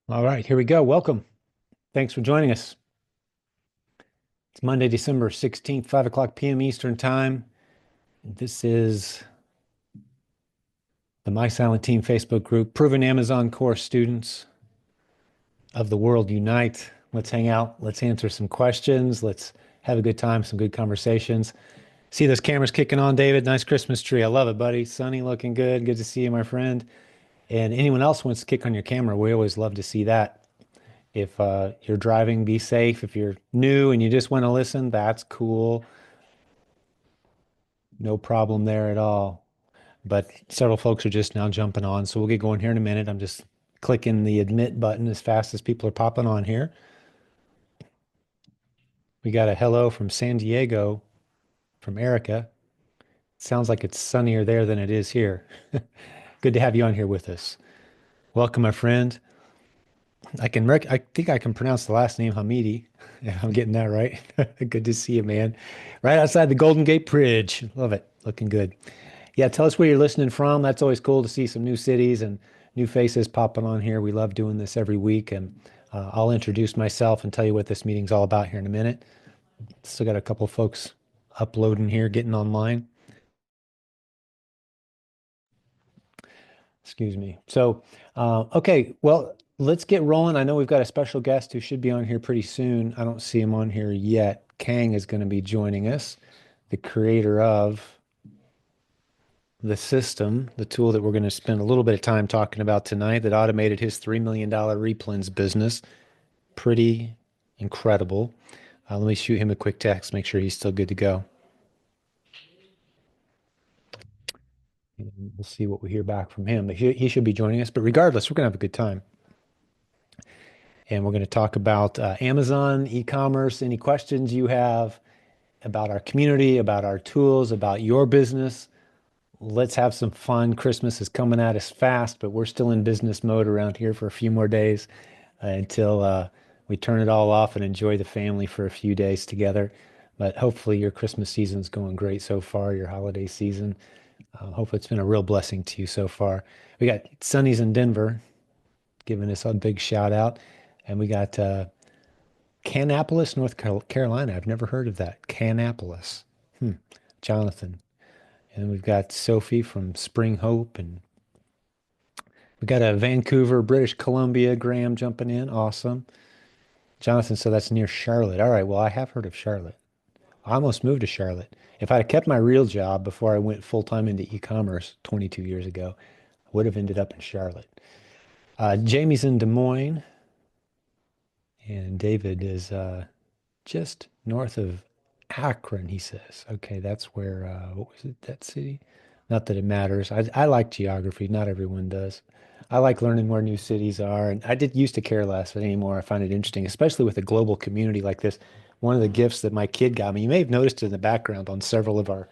All right, here we go. Welcome. Thanks for joining us. It's Monday, December 16th, 5 o'clock p.m. Eastern Time. This is the My Silent Team Facebook group. Proven Amazon course students of the world unite. Let's hang out. Let's answer some questions. Let's have a good time, some good conversations. See those cameras kicking on, David? Nice Christmas tree. I love it, buddy. Sunny, looking good. Good to see you, my friend. And anyone else wants to kick on your camera, we always love to see that. If you're driving, be safe. If you're new and you just want to listen, that's cool. No problem there at all. But several folks are just now jumping on, so we'll get going here in a minute. I'm just clicking the admit button as fast as people are popping on here. We got a hello from San Diego from Erica. Sounds like it's sunnier there than it is here. Good to have you on here with us. Welcome, my friend. I think I can pronounce the last name Hamidi. If I'm getting that right. Good to see you, man. Right outside the Golden Gate Bridge. Love it. Looking good. Yeah, tell us where you're listening from. That's always cool to see some new cities and new faces popping on here. We love doing this every week, and I'll introduce myself and tell you what this meeting's all about here in a minute. Still got a couple of folks uploading here, getting online. Excuse me. So, okay, well, let's get rolling. I know we've got a special guest who should be on here pretty soon. I don't see him on here yet. Khang is going to be joining us, the creator of the system, the tool that we're going to spend a little bit of time talking about tonight that automated his $3 million replens business. Pretty incredible. Let me shoot him a quick text, make sure he's still good to go. And we'll see what we hear back from him. But he should be joining us. But regardless, we're going to have a good time. And we're going to talk about Amazon, e-commerce, any questions you have about our community, about our tools, about your business. Let's have some fun. Christmas is coming at us fast, but we're still in business mode around here for a few more days until we turn it all off and enjoy the family for a few days together. But hopefully your Christmas season's going great so far, your holiday season. Hopefully it's been a real blessing to you so far. We got Sonny's in Denver giving us a big shout out. And we got Canapolis, North Carolina. I've never heard of that. Canapolis. Jonathan. And we've got Sophie from Spring Hope. And we got a Vancouver, British Columbia, Graham jumping in. Awesome. Jonathan, so that's near Charlotte. All right. Well, I have heard of Charlotte. I almost moved to Charlotte. If I had kept my real job before I went full time into e-commerce 22 years ago, I would have ended up in Charlotte. Jamie's in Des Moines. And David is just north of Akron, he says. Okay, that's where, what was it, that city? Not that it matters. I like geography. Not everyone does. I like learning where new cities are. And I did used to care less, but anymore I find it interesting, especially with a global community like this. One of the gifts that my kid got me, you may have noticed it in the background on several of our,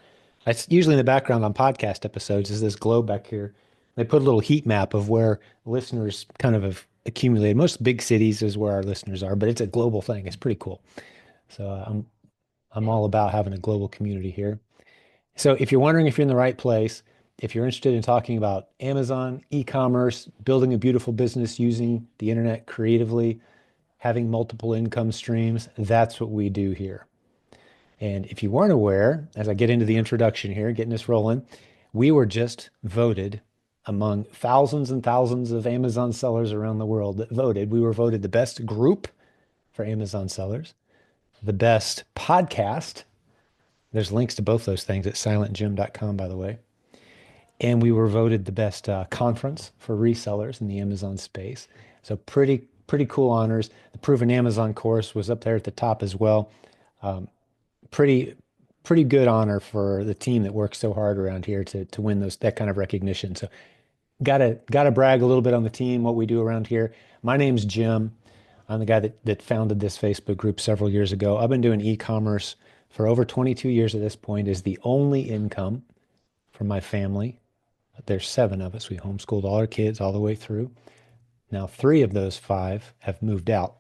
it's usually in the background on podcast episodes, is this globe back here. They put a little heat map of where listeners kind of have accumulated. Most big cities is where our listeners are, but it's a global thing. It's pretty cool. So I'm all about having a global community here. So if you're wondering if you're in the right place, if you're interested in talking about Amazon, e-commerce, building a beautiful business using the internet creatively, having multiple income streams, that's what we do here. And if you weren't aware, as I get into the introduction here, getting this rolling, we were just voted among thousands and thousands of Amazon sellers around the world that voted. We were voted the best group for Amazon sellers, the best podcast. There's links to both those things at silentjimdotcom, by the way. And we were voted the best conference for resellers in the Amazon space. So pretty cool honors. The Proven Amazon course was up there at the top as well. Pretty pretty good honor for the team that works so hard around here to win that kind of recognition. So gotta brag a little bit on the team, what we do around here. My name's Jim. I'm the guy that founded this Facebook group several years ago. I've been doing e-commerce for over 22 years at this point, is the only income from my family. There's seven of us. We homeschooled all our kids all the way through. Now, three of those five have moved out,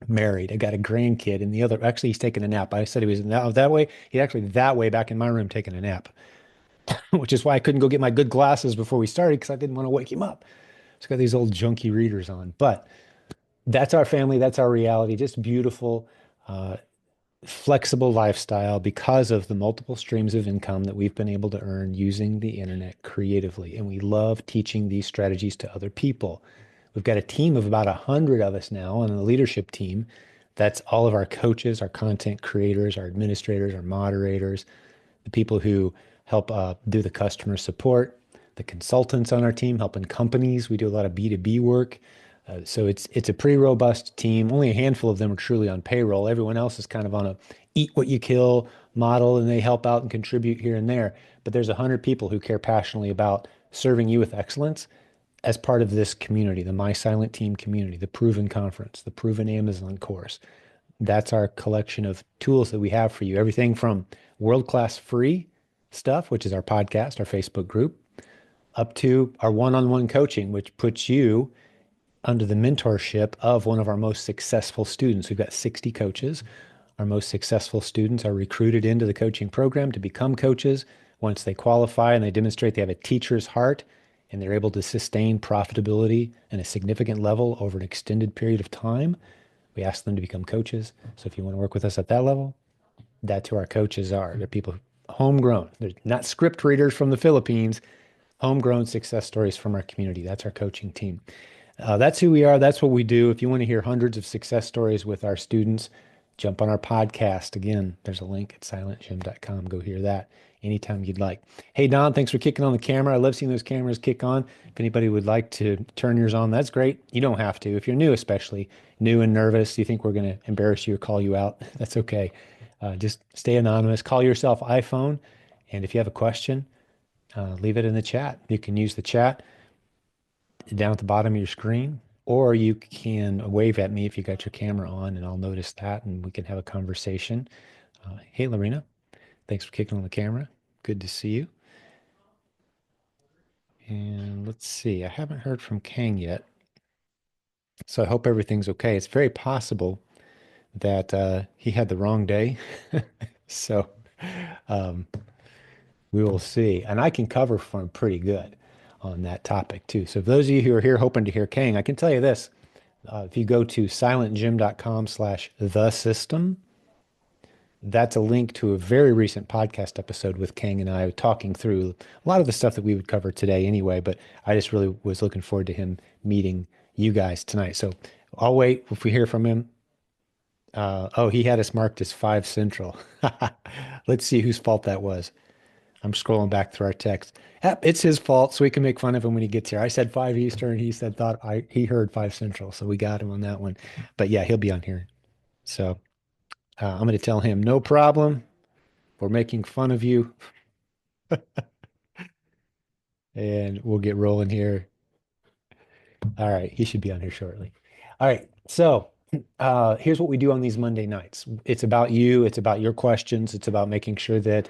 married. I got a grandkid, and the other, actually, he's taking a nap. I said he was that way. He's actually that way back in my room taking a nap, which is why I couldn't go get my good glasses before we started because I didn't want to wake him up. It's got these old junky readers on, but that's our family. That's our reality. Just beautiful, flexible lifestyle because of the multiple streams of income that we've been able to earn using the internet creatively. And we love teaching these strategies to other people. We've got a team of about 100 of us now on the leadership team. That's all of our coaches, our content creators, our administrators, our moderators, the people who help do the customer support, the consultants on our team helping companies. We do a lot of B2B work. So it's a pretty robust team. Only a handful of them are truly on payroll. Everyone else is kind of on a eat what you kill model, and they help out and contribute here and there. But there's 100 people who care passionately about serving you with excellence as part of this community, the My Silent Team community, the Proven Conference, the Proven Amazon course. That's our collection of tools that we have for you. Everything from world-class free stuff, which is our podcast, our Facebook group, up to our one-on-one coaching, which puts you under the mentorship of one of our most successful students. We've got 60 coaches. Our most successful students are recruited into the coaching program to become coaches. Once they qualify and they demonstrate they have a teacher's heart and they're able to sustain profitability at a significant level over an extended period of time, we ask them to become coaches. So if you want to work with us at that level, that's who our coaches are. They're people homegrown. They're not script readers from the Philippines, homegrown success stories from our community. That's our coaching team. That's who we are. That's what we do. If you want to hear hundreds of success stories with our students, jump on our podcast. Again, there's a link at silentjimdotcom. Go hear that anytime you'd like. Hey, Don, thanks for kicking on the camera. I love seeing those cameras kick on. If anybody would like to turn yours on, that's great. You don't have to. If you're new, especially new and nervous, you think we're going to embarrass you or call you out, that's okay. Just stay anonymous. Call yourself iPhone. And if you have a question, leave it in the chat. You can use the chat down at the bottom of your screen, or you can wave at me if you got your camera on, and I'll notice that and we can have a conversation. Hey, Lorena, thanks for kicking on the camera. Good to see you. And let's see, I haven't heard from Khang yet, so I hope everything's okay. It's very possible that he had the wrong day. So um, we will see. And I can cover for him pretty good on that topic too. So for those of you who are here hoping to hear Khang, I can tell you this. If you go to silentjim.com/the system, that's a link to a very recent podcast episode with Khang and I talking through a lot of the stuff that we would cover today anyway, but I just really was looking forward to him meeting you guys tonight. So I'll wait if we hear from him. Oh, he had us marked as 5 Central. Let's see whose fault that was. I'm scrolling back through our text. Yep, it's his fault, so we can make fun of him when he gets here. I said 5 Eastern. He said he heard 5 Central, so we got him on that one. But yeah, he'll be on here. So I'm going to tell him, no problem. We're making fun of you, and we'll get rolling here. All right, he should be on here shortly. All right, so here's what we do on these Monday nights. It's about you. It's about your questions. It's about making sure that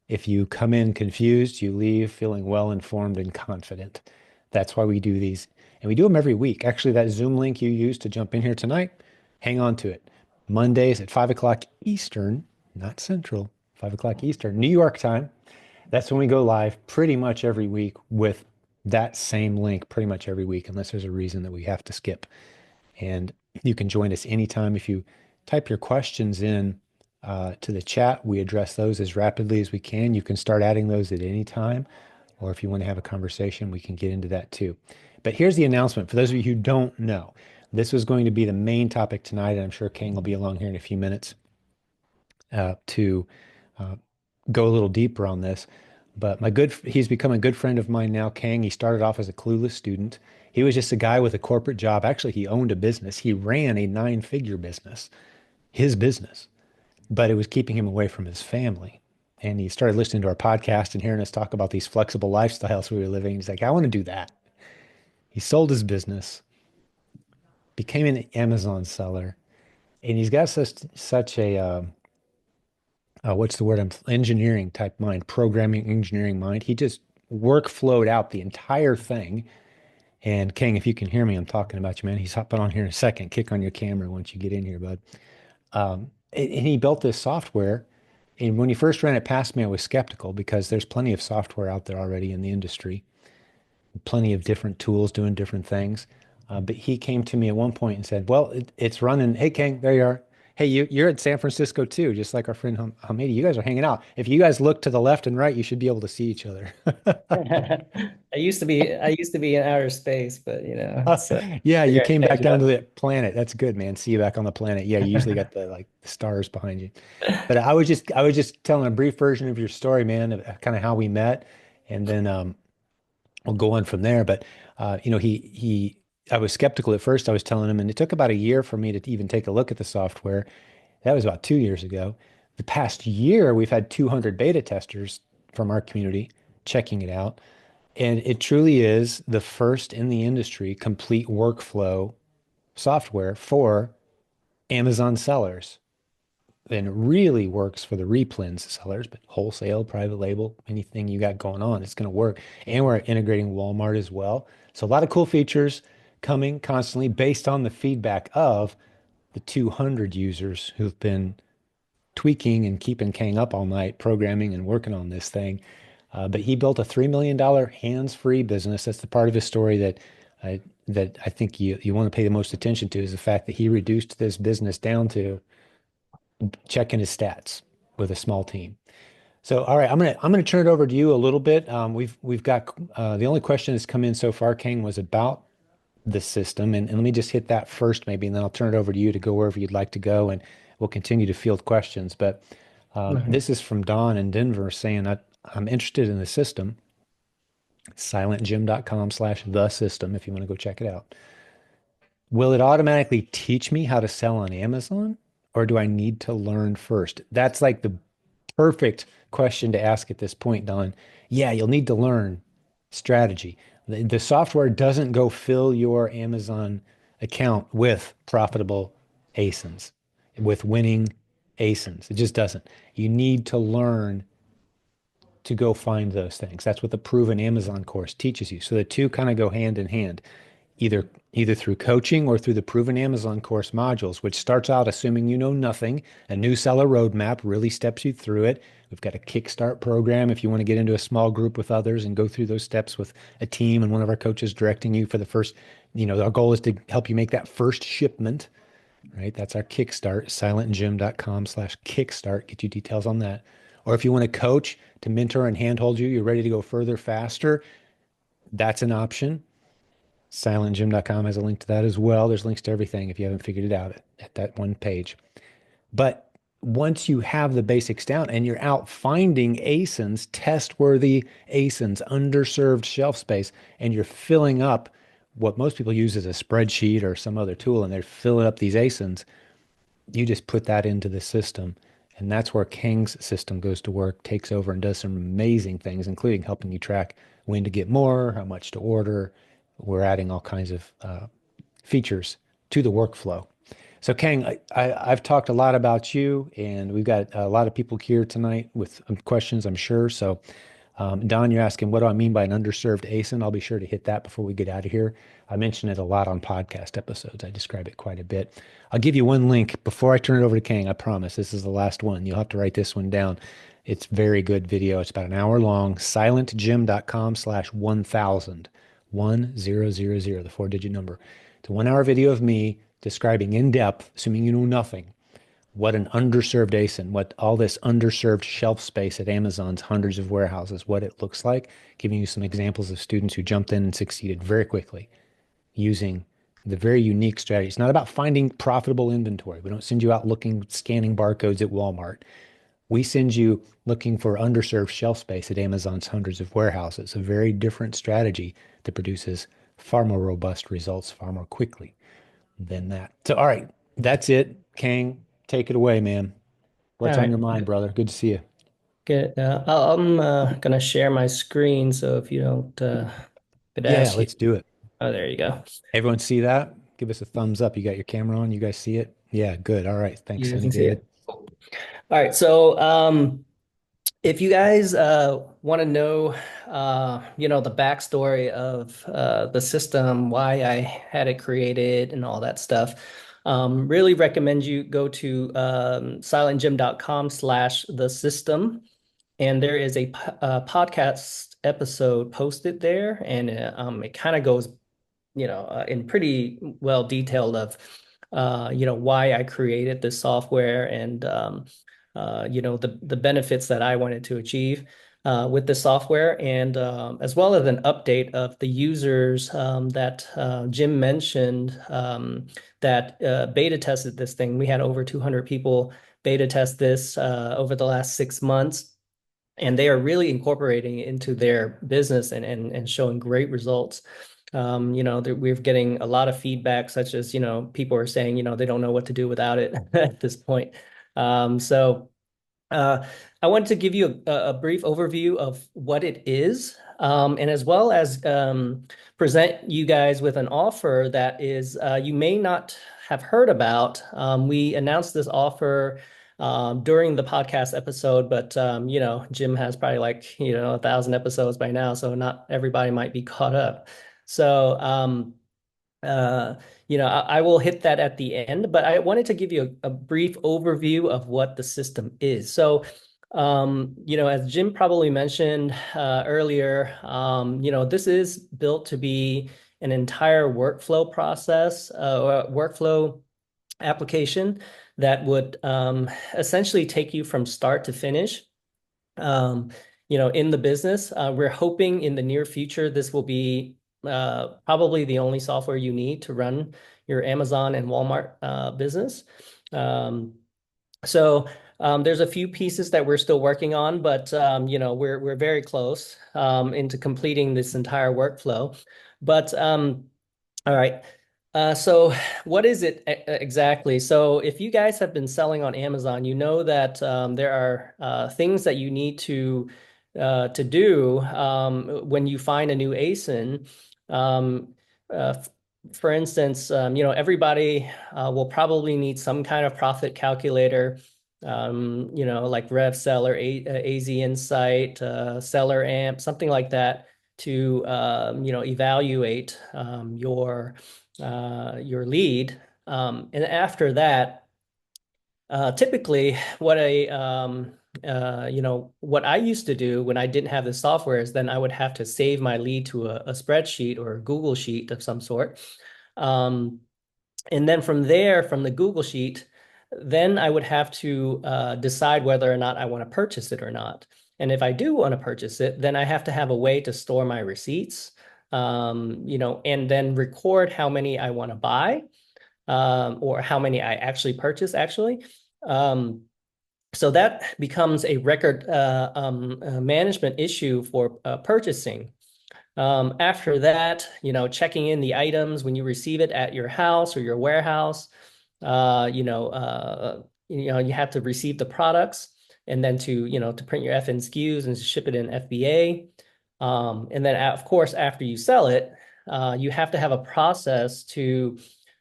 if you come in confused, you leave feeling well informed and confident. That's why we do these. And we do them every week. Actually, that Zoom link you used to jump in here tonight, hang on to it. Mondays at 5 o'clock Eastern, not Central, 5 o'clock Eastern, New York time. That's when we go live pretty much every week with that same link pretty much every week, unless there's a reason that we have to skip. And you can join us anytime. If you type your questions in to the chat, we address those as rapidly as we can. You can start adding those at any time, or if you want to have a conversation, we can get into that too. But here's the announcement for those of you who don't know. This was going to be the main topic tonight, and I'm sure Khang will be along here in a few minutes to go a little deeper on this. But he's become a good friend of mine now, Khang. He started off as a clueless student. He was just a guy with a corporate job. Actually, he owned a business. He ran a 9-figure business, his business, but it was keeping him away from his family. And he started listening to our podcast and hearing us talk about these flexible lifestyles we were living. He's like, I want to do that. He sold his business, became an Amazon seller, and he's got such a what's the word? Engineering type mind, programming engineering mind. He just workflowed out the entire thing. And Khang, if you can hear me, I'm talking about you, man. He's hopping on here in a second. Kick on your camera once you get in here, bud. And he built this software. And when he first ran it past me, I was skeptical because there's plenty of software out there already in the industry. plenty of different tools doing different things. But he came to me at one point and said, "Well, it's running. Hey, Khang, there you are. Hey, you're in San Francisco too, just like our friend Hamidi. You guys are hanging out. If you guys look to the left and right, you should be able to see each other." I used to be in outer space, but it's Yeah, you figure came I back changed it down to up. the planet. That's good, man. See you back on the planet. Yeah, you usually got the like the stars behind you. But I was just telling a brief version of your story, man, of kind of how we met, and then we'll go on from there. But I was skeptical at first. I was telling him, and it took about a year for me to even take a look at the software. That was about 2 years ago. The past year, we've had 200 beta testers from our community checking it out. And it truly is the first in the industry complete workflow software for Amazon sellers. And it really works for the replens sellers, but wholesale, private label, anything you got going on, it's going to work. And we're integrating Walmart as well. So a lot of cool features coming constantly based on the feedback of the 200 users who've been tweaking and keeping Kang up all night, programming and working on this thing. But he built a $3 million hands-free business. That's the part of his story uh, that I think you want to pay the most attention to is the fact that he reduced this business down to checking his stats with a small team. So, all right, I'm gonna turn it over to you a little bit. We've got the only question that's come in so far, Kang, was about the system, and let me just hit that first, maybe, and then I'll turn it over to you to go wherever you'd like to go, and we'll continue to field questions. But Mhm. this is from Don in Denver saying that I'm interested in the system, silentjimdotcom/the system, if you want to go check it out. Will it automatically teach me how to sell on Amazon, or do I need to learn first? That's like the perfect question to ask at this point, Don. Yeah, you'll need to learn strategy. The software doesn't go fill your Amazon account with profitable ASINs, with winning ASINs. It just doesn't. You need to learn to go find those things. That's what the proven Amazon course teaches you. So the two kind of go hand in hand, either through coaching or through the proven Amazon course modules, which starts out assuming you know nothing. A new seller roadmap really steps you through it. We've got a Kickstart program if you want to get into a small group with others and go through those steps with a team and one of our coaches directing you for the first, our goal is to help you make that first shipment, right? That's our Kickstart, silentjim.com/kickstart. Get you details on that. Or if you want a coach to mentor and handhold you, you're ready to go further, faster, that's an option. Silentjim.com has a link to that as well. There's links to everything if you haven't figured it out at that one page. But once you have the basics down and you're out finding ASINs, test-worthy ASINs, underserved shelf space, and you're filling up what most people use as a spreadsheet or some other tool, and they're filling up these ASINs, you just put that into the system. And that's where Kang's system goes to work, takes over, and does some amazing things, including helping you track when to get more, how much to order. We're adding all kinds of features to the workflow. So, Kang, I've talked a lot about you, and we've got a lot of people here tonight with questions, I'm sure. So, Don, you're asking, what do I mean by an underserved ASIN? I'll be sure to hit that before we get out of here. I mention it a lot on podcast episodes. I describe it quite a bit. I'll give you one link before I turn it over to Kang. I promise this is the last one. You'll have to write this one down. It's very good video. It's about an hour long. silentjim.com/1000. 1000, the 4-digit number. It's a 1 hour video of me describing in depth, assuming you know nothing, what an underserved ASIN, what all this underserved shelf space at Amazon's hundreds of warehouses, what it looks like, giving you some examples of students who jumped in and succeeded very quickly using the very unique strategy. It's not about finding profitable inventory. We don't send you out looking, scanning barcodes at Walmart. We send you looking for underserved shelf space at Amazon's hundreds of warehouses, a very different strategy that produces far more robust results far more quickly than that. So, all right, that's it. Kang, take it away, man. All What's on right, your mind, brother? Good to see you. good. I'm gonna share my screen, so if you don't, could Yeah, ask you. let's do it. Oh, there you go. Everyone see that? Give us a thumbs up. You got your camera on? You guys see it? Yeah, good. All right. Thanks, You Sonny can see David. it. Cool. All right, so if you guys want to know, the backstory of the system, why I had it created, and all that stuff, really recommend you go to silentjim.com/the system. And there is a podcast episode posted there, and it kind of goes in pretty well detailed of, why I created this software and, the benefits that I wanted to achieve with the software, and as well as an update of the users that Jim mentioned that beta tested this thing. We had over 200 people beta test this over the last 6 months, and they are really incorporating it into their business and showing great results. We're getting a lot of feedback, such as, people are saying, they don't know what to do without it at this point. So uh, I wanted to give you a brief overview of what it is, and as well as present you guys with an offer that is you may not have heard about. We announced this offer during the podcast episode, but Jim has probably like 1,000 episodes by now, so not everybody might be caught up. So uh, I will hit that at the end, but I wanted to give you a brief overview of what the system is. So, as Jim probably mentioned earlier, this is built to be an entire workflow process, or workflow application that would essentially take you from start to finish. Um, in the business, we're hoping in the near future this will be probably the only software you need to run your Amazon and Walmart business. Um, so there's a few pieces that we're still working on, but we're very close into completing this entire workflow. But all right. So what is it exactly? So if you guys have been selling on Amazon, you know that there are things that you need to do when you find a new ASIN. Um, for instance, everybody will probably need some kind of profit calculator, like reseller, AZ Insight, Seller Amp, something like that to evaluate your lead. And after that, typically what I used to do when I didn't have the software is then I would have to save my lead to a spreadsheet or a Google sheet of some sort. Um, and then from there, from the Google sheet, then I would have to decide whether or not I want to purchase it or not. And if I do want to purchase it, then I have to have a way to store my receipts, and then record how many I want to buy, or how many I actually purchase, actually. Um, so that becomes a record management issue for purchasing. After that, checking in the items when you receive it at your house or your warehouse. You have to receive the products and then to print your FNSKUs and ship it in FBA. And then, of course, after you sell it, you have to have a process to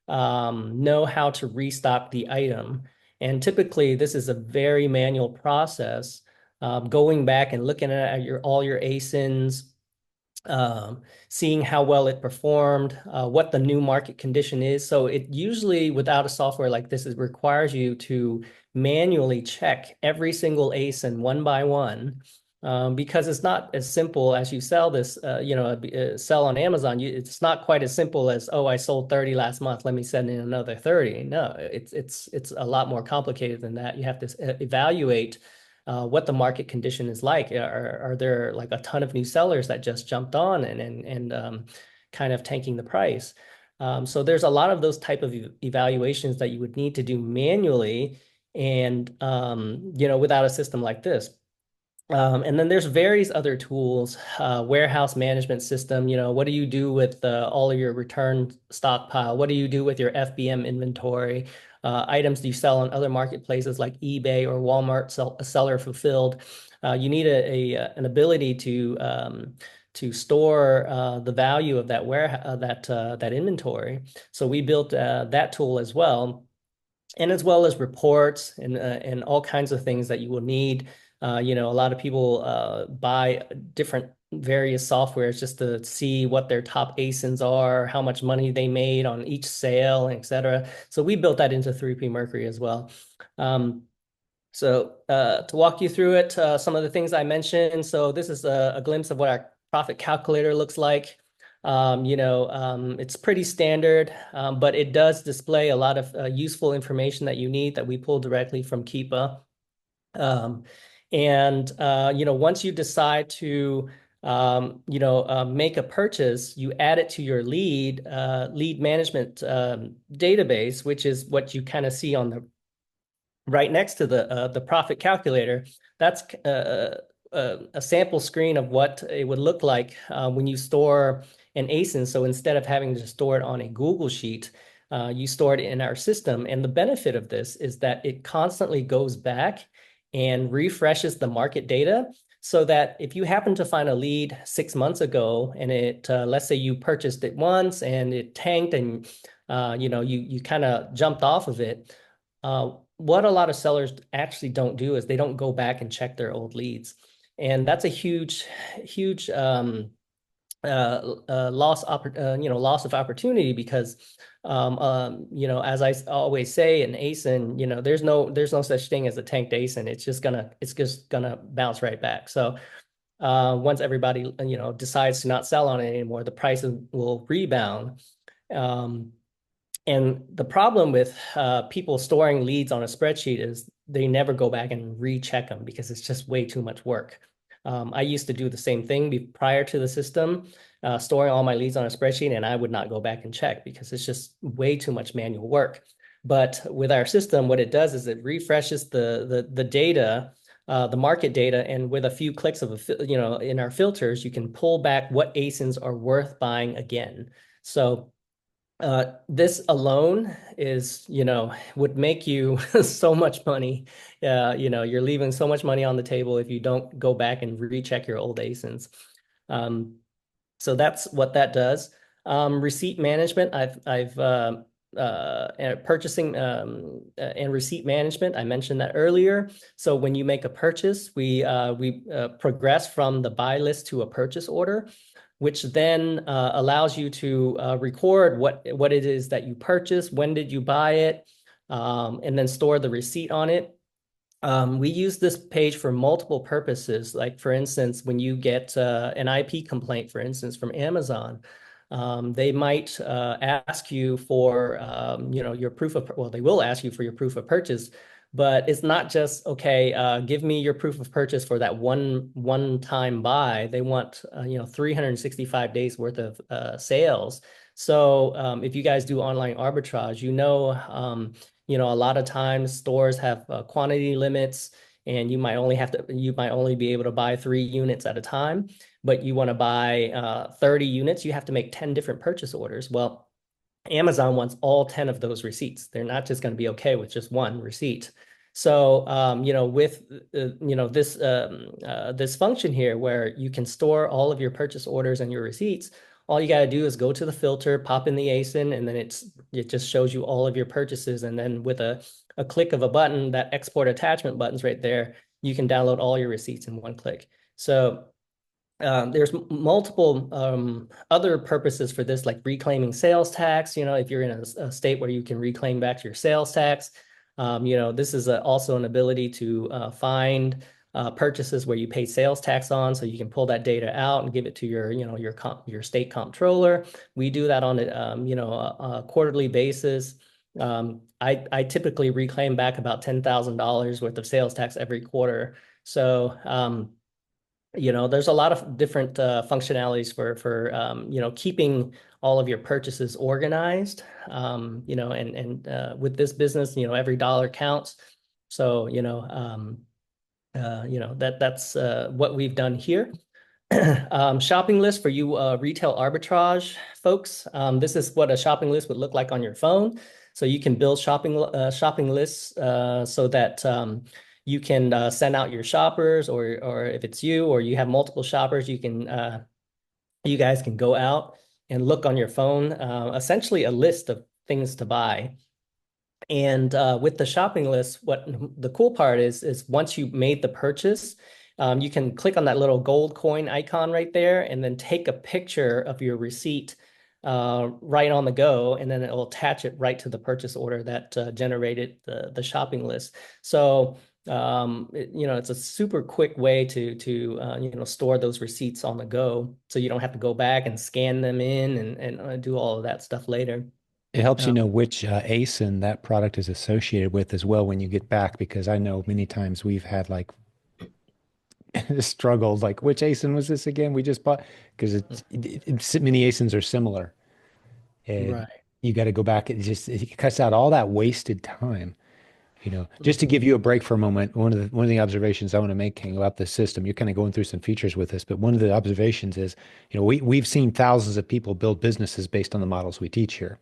know how to restock the item. And typically, this is a very manual process, going back and looking at all your ASINs, seeing how well it performed, what the new market condition is. So it usually, without a software like this, it requires you to manually check every single ASIN one by one, because it's not as simple as you sell this, sell on Amazon. It's not quite as simple as, oh, I sold 30 last month, let me send in another 30. No, it's a lot more complicated than that. You have to evaluate what the market condition is like. Are there like a ton of new sellers that just jumped on and kind of tanking the price? So there's a lot of those type of evaluations that you would need to do manually, and without a system like this. And then there's various other tools, warehouse management system. What do you do with all of your return stockpile? What do you do with your FBM inventory? Items you sell on other marketplaces like eBay or Walmart, seller fulfilled. You need an ability to store the value of that that inventory. So we built that tool as well, and as well as reports and all kinds of things that you will need. A lot of people buy different various softwares just to see what their top ASINs are, how much money they made on each sale, et cetera. So we built that into 3P Mercury as well. Um, So to walk you through it, some of the things I mentioned. So this is a glimpse of what our profit calculator looks like. It's pretty standard, but it does display a lot of useful information that you need that we pull directly from Keepa. Um, Once you decide to, make a purchase, you add it to your lead management database, which is what you kind of see on the right next to the profit calculator. That's a sample screen of what it would look like when you store an ASIN. So instead of having to store it on a Google Sheet, you store it in our system. And the benefit of this is that it constantly goes back and refreshes the market data so that if you happen to find a lead 6 months ago and let's say you purchased it once and it tanked and you kind of jumped off of it. What a lot of sellers actually don't do is they don't go back and check their old leads. And that's a huge loss of opportunity because as I always say in ASIN, there's no such thing as a tanked ASIN. It's just gonna bounce right back. So once everybody decides to not sell on it anymore, the prices will rebound. Um, and the problem with people storing leads on a spreadsheet is they never go back and recheck them because it's just way too much work. I used to do the same thing prior to the system, storing all my leads on a spreadsheet, and I would not go back and check because it's just way too much manual work. But with our system, what it does is it refreshes the data, the market data, and with a few clicks in our filters, you can pull back what ASINs are worth buying again. So this alone would make you so much money. You're leaving so much money on the table if you don't go back and recheck your old ASINs. Um, so that's what that does. Receipt management, purchasing and receipt management. I mentioned that earlier. So when you make a purchase, we progress from the buy list to a purchase order, which then allows you to record what it is that you purchased, when did you buy it, and then store the receipt on it. We use this page for multiple purposes. Like, for instance, when you get an IP complaint, for instance, from Amazon, they might ask you for, your they will ask you for your proof of purchase, but it's not just, okay, give me your proof of purchase for that one-time buy. They want, 365 days worth of sales. So if you guys do online arbitrage, a lot of times stores have quantity limits and you might only be able to buy 3 units at a time, but you want to buy 30 units, you have to make 10 different purchase orders. Well, Amazon wants all 10 of those receipts. They're not just going to be okay with just one receipt. So, with this function here where you can store all of your purchase orders and your receipts, all you got to do is go to the filter, pop in the ASIN, and then it just shows you all of your purchases. And then with a click of a button, that export attachment button's right there, you can download all your receipts in one click. So there's multiple other purposes for this, like reclaiming sales tax. If you're in a state where you can reclaim back your sales tax, this is also an ability to find purchases where you pay sales tax on, so you can pull that data out and give it to your state comptroller. We do that on a quarterly basis. I typically reclaim back about $10,000 worth of sales tax every quarter. So there's a lot of different functionalities for keeping all of your purchases organized. And with this business, every dollar counts. So, that's what we've done here. Shopping list for you retail arbitrage folks. This is what a shopping list would look like on your phone. So you can build shopping lists so that you can send out your shoppers, or if it's you or you have multiple shoppers, you guys can go out and look on your phone, essentially a list of things to buy. And with the shopping list, what the cool part is once you made the purchase, you can click on that little gold coin icon right there and then take a picture of your receipt right on the go, and then it will attach it right to the purchase order that generated the shopping list. So It's a super quick way to store those receipts on the go, so you don't have to go back and scan them in and do all of that stuff later. It helps you Um, know which ASIN that product is associated with as well when you get back, because I know many times we've had like struggled, like which ASIN was this again? We just bought because many ASINs are similar, and right. you got to go back. It cuts out all that wasted time. Just to Mhm. give you a break for a moment, one of the observations I want to make, King, about this system, you're kind of going through some features with this, but one of the observations is, we've seen thousands of people build businesses based on the models we teach here.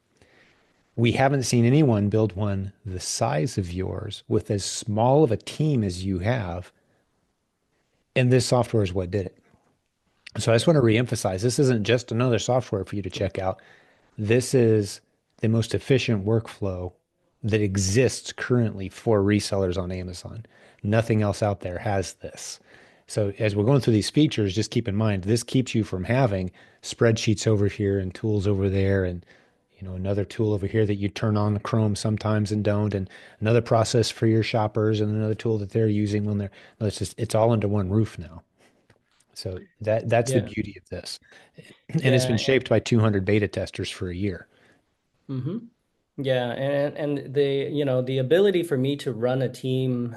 We haven't seen anyone build one the size of yours with as small of a team as you have, and this software is what did it. So I just Yeah. want to reemphasize, this isn't just another software for you to check out. This is the most efficient workflow that exists currently for resellers on Amazon. Nothing else out there has this. So as we're going through these features, just keep in mind this keeps you from having spreadsheets over here and tools over there, and another tool over here that you turn on Chrome sometimes and don't, and another process for your shoppers and another tool that they're using when they're no, it's all under one roof now. So that's the Yeah. beauty of this. And it's been Yeah. shaped by 200 beta testers for a year. hmm Yeah, and the ability for me to run a team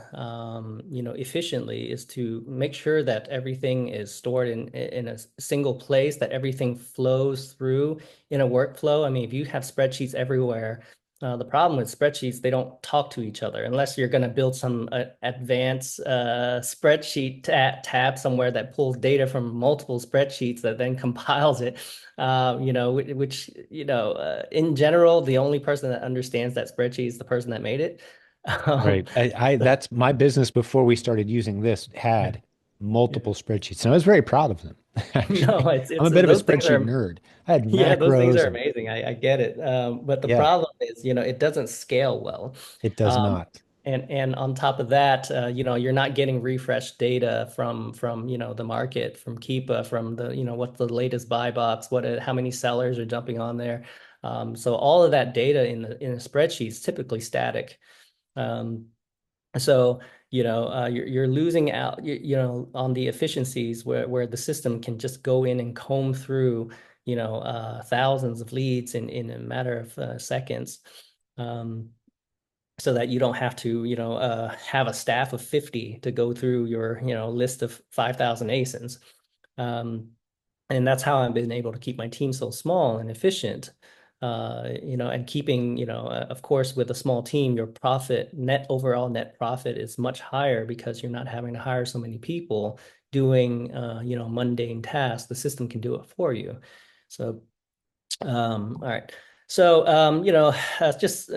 efficiently is to make sure that everything is stored in a single place, that everything flows through in a workflow. I mean, if you have spreadsheets everywhere, the problem with spreadsheets, they don't talk to each other unless you're going to build some advanced spreadsheet tab somewhere that pulls data from multiple spreadsheets that then compiles it. Which, in general, the only person that understands that spreadsheet is the person that made it. Um, Right. That's my business before we started using this yeah, had yeah. multiple spreadsheets. And I was very proud of them, No, actually. I'm it's a bit of a those things spreadsheet are nerd. I had yeah, those things macros are and amazing. I get it. But the yeah, problem is, it doesn't scale well. it does Um, not. and on top of that, you're not getting refresh data from the market, from Keepa, from what's the latest buy box, how many sellers are jumping on there. So all of that data in a spreadsheet is typically static. Um, so, you're losing out, on the efficiencies where the system can just go in and comb through, thousands of leads in a matter of seconds. Um, so that you don't have to, have a staff of 50 to go through your, list of 5,000 ASINs. Um, and that's how I've been able to keep my team so small and efficient. And keeping, of course, with a small team, your overall net profit is much higher because you're not having to hire so many people doing, mundane tasks. The system can do it for you. So all right. So, just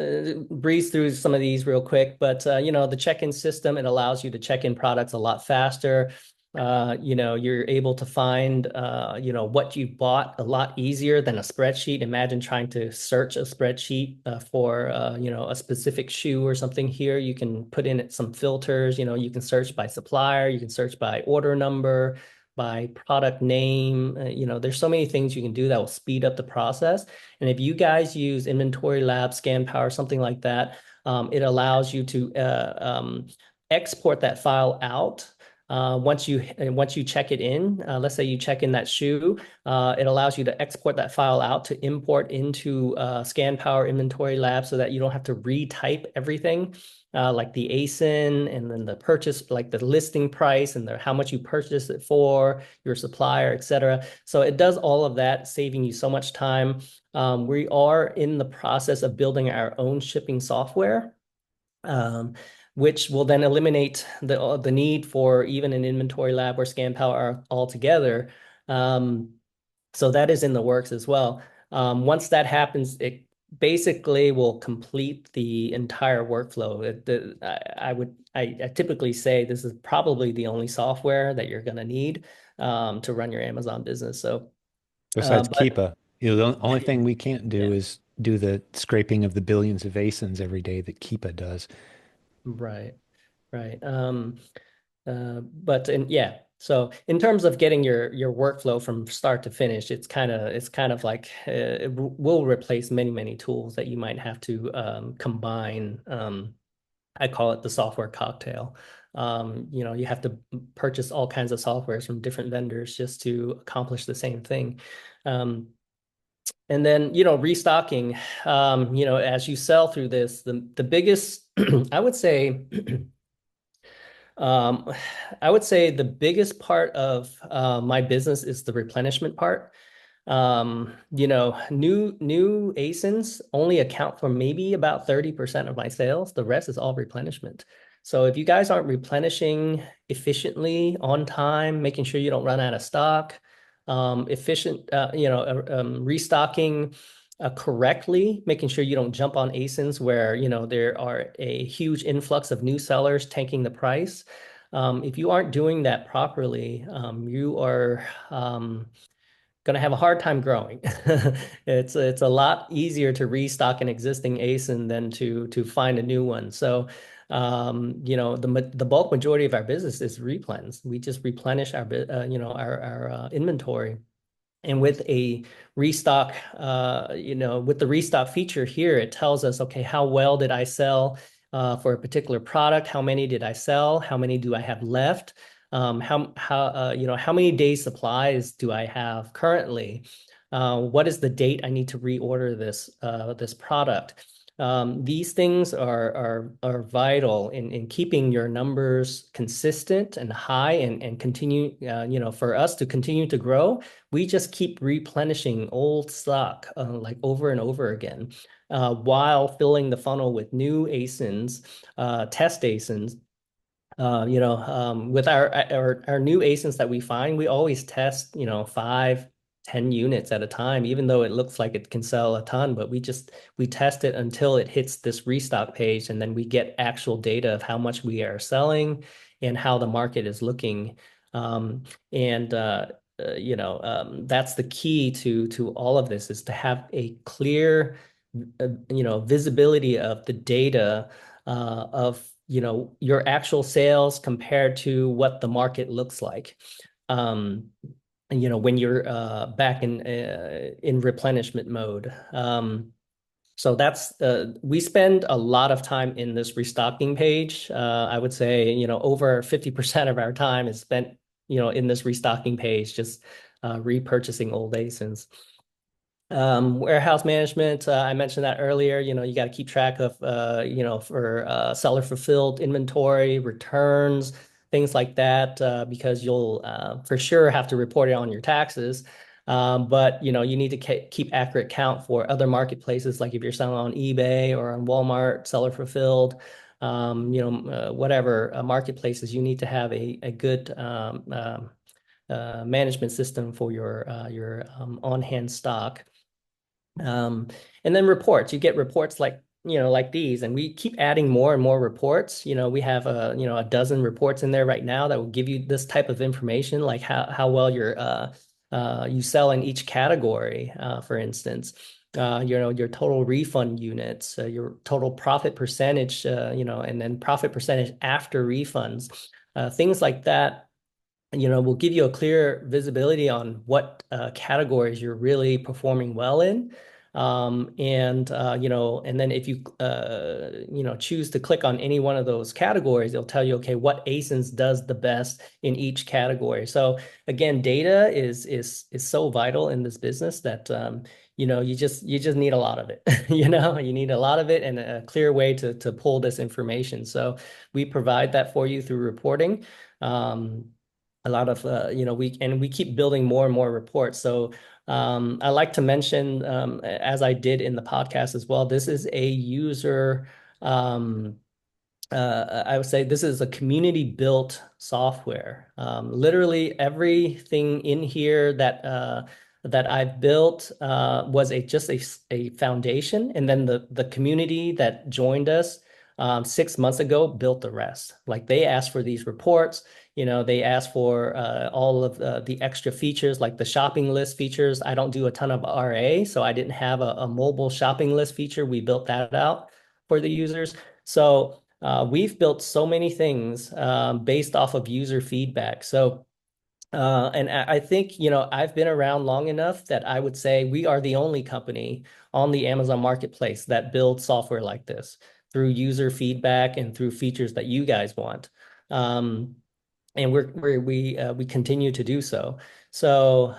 breeze through some of these real quick, but the check-in system, it allows you to check in products a lot faster. You're able to find, what you bought a lot easier than a spreadsheet. Imagine trying to search a spreadsheet for, a specific shoe or something. Here, you can put in some filters. You can search by supplier, you can search by order number, by product name. There's so many things you can do that will speed up the process. And if you guys use Inventory Lab, Scan Power, something like that, it allows you to export that file out. Once you check it in, let's say you check in that shoe, it allows you to export that file out to import into Scan Power Inventory Lab so that you don't have to retype everything, like the ASIN and then the purchase, like the listing price and how much you purchased it for, your supplier, etc. So it does all of that, saving you so much time. We are in the process of building our own shipping software, um, which will then eliminate the need for even an inventory lab or scan power altogether. Um, so that is in the works as well. Once that happens, it basically will complete the entire workflow. I typically say this is probably the only software that you're going to need to run your Amazon business. So, Besides but Keepa, the only thing we can't do yeah, is do the scraping of the billions of ASINs every day that Keepa does. right, right. Yeah. So in terms of getting your workflow from start to finish, it's kind of like will replace many tools that you might have to combine. I call it the software cocktail. You have to purchase all kinds of softwares from different vendors just to accomplish the same thing. Um, and then, restocking, as you sell through this, the biggest, I would say, um, I would say the biggest part of my business is the replenishment part. New ASINs only account for maybe about 30% of my sales. The rest is all replenishment. So if you guys aren't replenishing efficiently on time, making sure you don't run out of stock, restocking correctly, making sure you don't jump on ASINs where, there are a huge influx of new sellers tanking the price. If you aren't doing that properly, you are going to have a hard time growing. It's a lot easier to restock an existing ASIN than to find a new one. So, the bulk majority of our business is replens. We just replenish our inventory. And with a restock, with the restock feature here, it tells us, okay, how well did I sell for a particular product? How many did I sell? How many do I have left? How many days supplies do I have currently? What is the date I need to reorder this product? These things are vital in keeping your numbers consistent and high and continue, for us to continue to grow. We just keep replenishing old stock like over and over again while filling the funnel with new ASINs, test ASINs. With our new ASINs that we find, we always test, 5, 10 units at a time, even though it looks like it can sell a ton, but we test it until it hits this restock page, and then we get actual data of how much we are selling and how the market is looking. And that's the key to all of this, is to have a clear, visibility of the data of your actual sales compared to what the market looks like. Um, when you're back in replenishment mode. So that's we spend a lot of time in this restocking page. I would say, over 50% of our time is spent, in this restocking page, just repurchasing old ASINs. Warehouse management, I mentioned that earlier. You got to keep track of, for seller fulfilled inventory, returns, things like that, because you'll for sure have to report it on your taxes. But you need to keep accurate count for other marketplaces, like if you're selling on eBay or on Walmart, seller fulfilled, whatever marketplaces, you need to have a good management system for your on-hand stock. Um, and then reports, you get reports like these, and we keep adding more and more reports. We have a dozen reports in there right now that will give you this type of information, like how well you sell in each category, for instance. Your total refund units, your total profit percentage, and then profit percentage after refunds, things like that, will give you a clear visibility on what categories you're really performing well in. And then if you, choose to click on any one of those categories, it'll tell you, okay, what ASINs does the best in each category. So again, data is so vital in this business that, you just need a lot of it. You need a lot of it and a clear way to pull this information. So we provide that for you through reporting. A lot of we keep building more and more reports. So I like to mention, as I did in the podcast as well, this is a user, I would say this is a community built software. Literally everything in here that I've built was just a foundation, and then the community that joined us 6 months ago built the rest. Like, they asked for these reports. They asked for all of the extra features, like the shopping list features. I don't do a ton of RA, so I didn't have a mobile shopping list feature. We built that out for the users. So we've built so many things based off of user feedback. So, and I think, I've been around long enough that I would say we are the only company on the Amazon Marketplace that builds software like this. through user feedback and through features that you guys want. Um, and we continue to do so. So,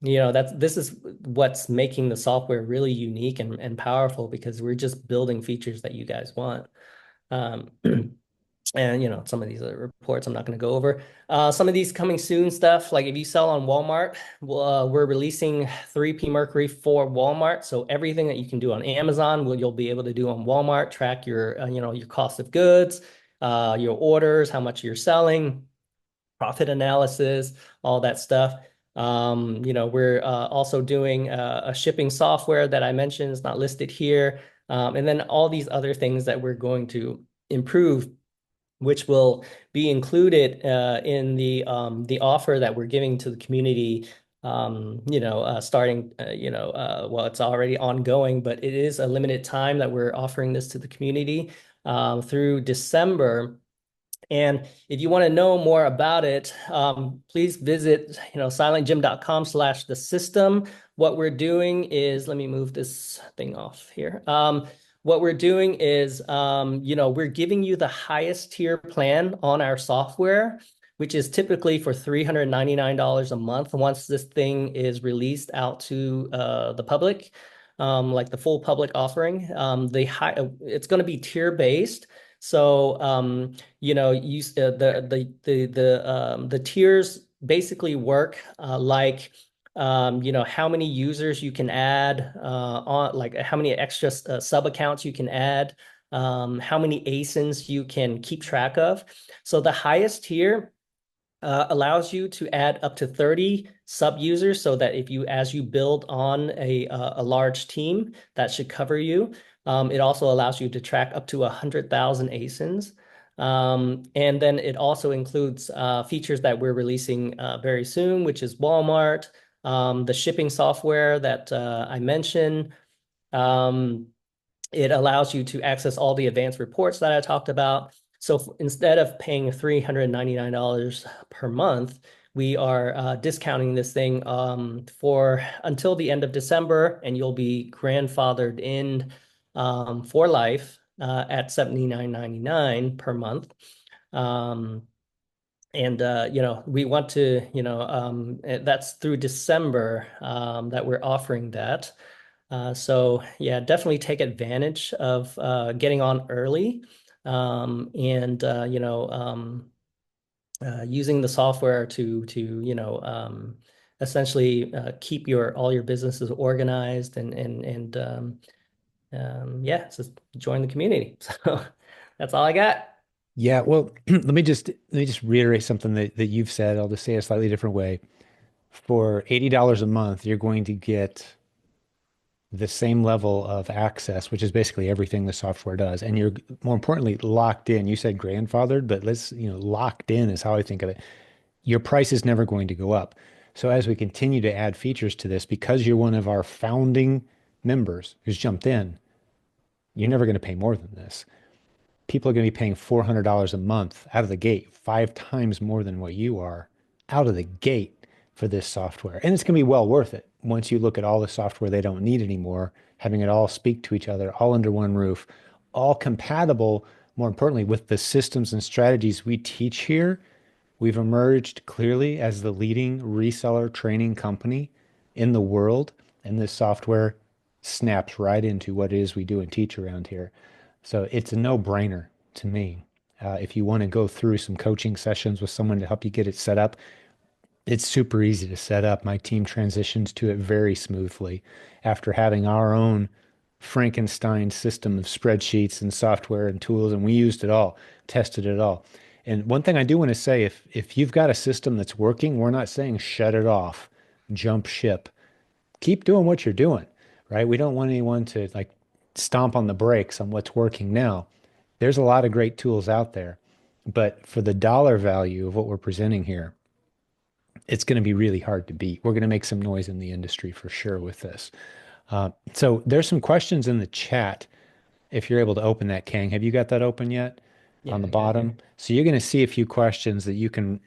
this is what's making the software really unique and powerful because we're just building features that you guys want. Um, and some of these other reports I'm not going to go over. Some of these coming soon stuff, like if you sell on Walmart, we're releasing 3P Mercury for Walmart. So everything that you can do on Amazon, you'll be able to do on Walmart. Track your cost of goods, your orders, how much you're selling, profit analysis, all that stuff. We're also doing a shipping software that I mentioned is not listed here, and then all these other things that we're going to improve, which will be included in the offer that we're giving to the community. Starting, well, it's already ongoing, but it is a limited time that we're offering this to the community through December. And if you want to know more about it, please visit, silentjimdotcom/the system. What we're doing is, let me move this thing off here. What we're doing is, we're giving you the highest tier plan on our software, which is typically for $399 a month once this thing is released out to the public, like the full public offering. It's going to be tier based. So, the tiers basically work like how many users you can add on, like how many extra sub accounts you can add, how many ASINs you can keep track of. So the highest tier allows you to add up to 30 sub users, so that as you build on a large team, that should cover you. It also allows you to track up to 100,000 ASINs. And then it also includes features that we're releasing very soon, which is Walmart, the shipping software that I mentioned. Um, it allows you to access all the advanced reports that I talked about. So instead of paying $399 per month, we are discounting this thing for until the end of December, and you'll be grandfathered in for life at $79.99 per month. Um, and we want to, that's through December that we're offering that. So yeah, definitely take advantage of getting on early, and using the software to essentially keep all your businesses organized, and yeah, just join the community. So that's all I got. Yeah, well, let me just reiterate something that you've said. I'll just say it a slightly different way. For $80 a month, you're going to get the same level of access, which is basically everything the software does. And you're more importantly locked in. You said grandfathered, but locked in is how I think of it. Your price is never going to go up. So as we continue to add features to this, because you're one of our founding members who's jumped in, you're never going to pay more than this. People are going to be paying $400 a month out of the gate, 5 times more than what you are out of the gate for this software. And it's going to be well worth it once you look at all the software they don't need anymore, having it all speak to each other, all under one roof, all compatible, more importantly, with the systems and strategies we teach here. We've emerged clearly as the leading reseller training company in the world, and this software snaps right into what it is we do and teach around here. So it's a no-brainer to me. If you want to go through some coaching sessions with someone to help you get it set up, it's super easy to set up. My team transitions to it very smoothly after having our own Frankenstein system of spreadsheets and software and tools, and we used it all, tested it all. And one thing I do want to say, if you've got a system that's working, we're not saying shut it off, jump ship. Keep doing what you're doing, right? We don't want anyone to like stomp on the brakes on what's working now. There's a lot of great tools out there, but for the dollar value of what we're presenting here, it's going to be really hard to beat. We're going to make some noise in the industry for sure with this. So there's some questions in the chat. If you're able to open that, Kang, have you got that open yet Yeah, on the I got it here. bottom? So you're going to see a few questions that you can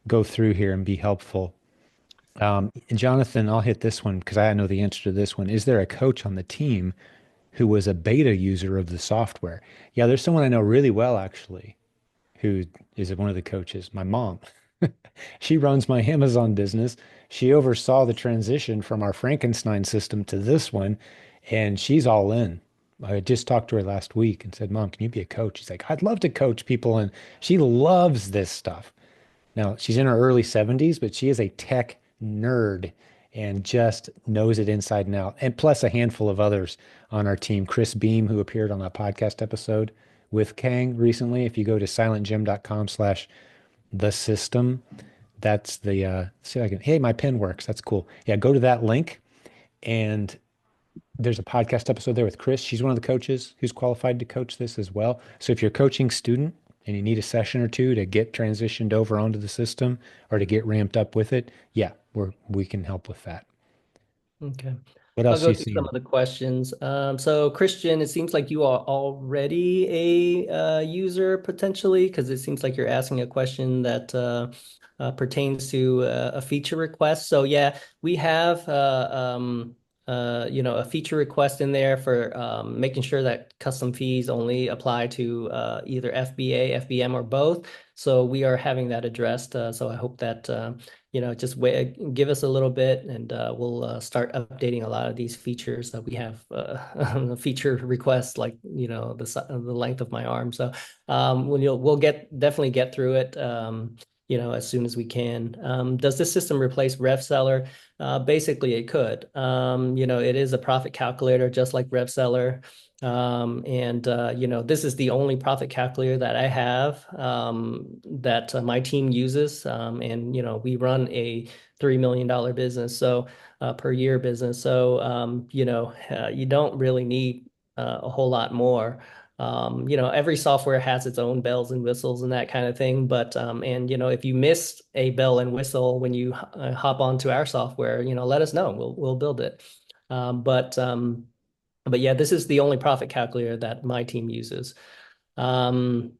go through here and be helpful. Jonathan, I'll hit this one because I know the answer to this one. Is there a coach on the team who was a beta user of the software. Yeah, there's someone I know really well actually who is one of the coaches, my mom. She runs my Amazon business. She oversaw the transition from our Frankenstein system to this one, and she's all in. I just talked to her last week and said, Mom, can you be a coach? She's like, I'd love to coach people. And she loves this stuff. Now, she's in her early 70s, but she is a tech nerd and just knows it inside and out. And plus a handful of others on our team. Chris Beam, who appeared on a podcast episode with Khang recently. If you go to silentjimdotcom/the system, that's the see if I can, hey, my pen works. That's cool. Yeah, go to that link and there's a podcast episode there with Chris. She's one of the coaches who's qualified to coach this as well. So if you're a coaching student and you need a session or two to get transitioned over onto the system or to get ramped up with it, yeah, we can help with that. Okay. What I'll else are go you through some seeing? of the questions. So Christian, it seems like you are already a user potentially, because it seems like you're asking a question that pertains to a feature request. So yeah, we have a feature request in there for making sure that custom fees only apply to either FBA, FBM, or both. So we are having that addressed. So I hope that just wait, give us a little bit and we'll start updating a lot of these features that we have feature requests like, the length of my arm. So we'll definitely get through it, as soon as we can. Does this system replace reseller? Basically, it could. It is a profit calculator, just like reseller. This is the only profit calculator that I have that my team uses. We run a $3 million business, so per year business. So, you don't really need a whole lot more. Every software has its own bells and whistles and that kind of thing. If you missed a bell and whistle when you hop onto our software, let us know. We'll build it. Um, but um, but yeah, this is the only profit calculator that my team uses. Um,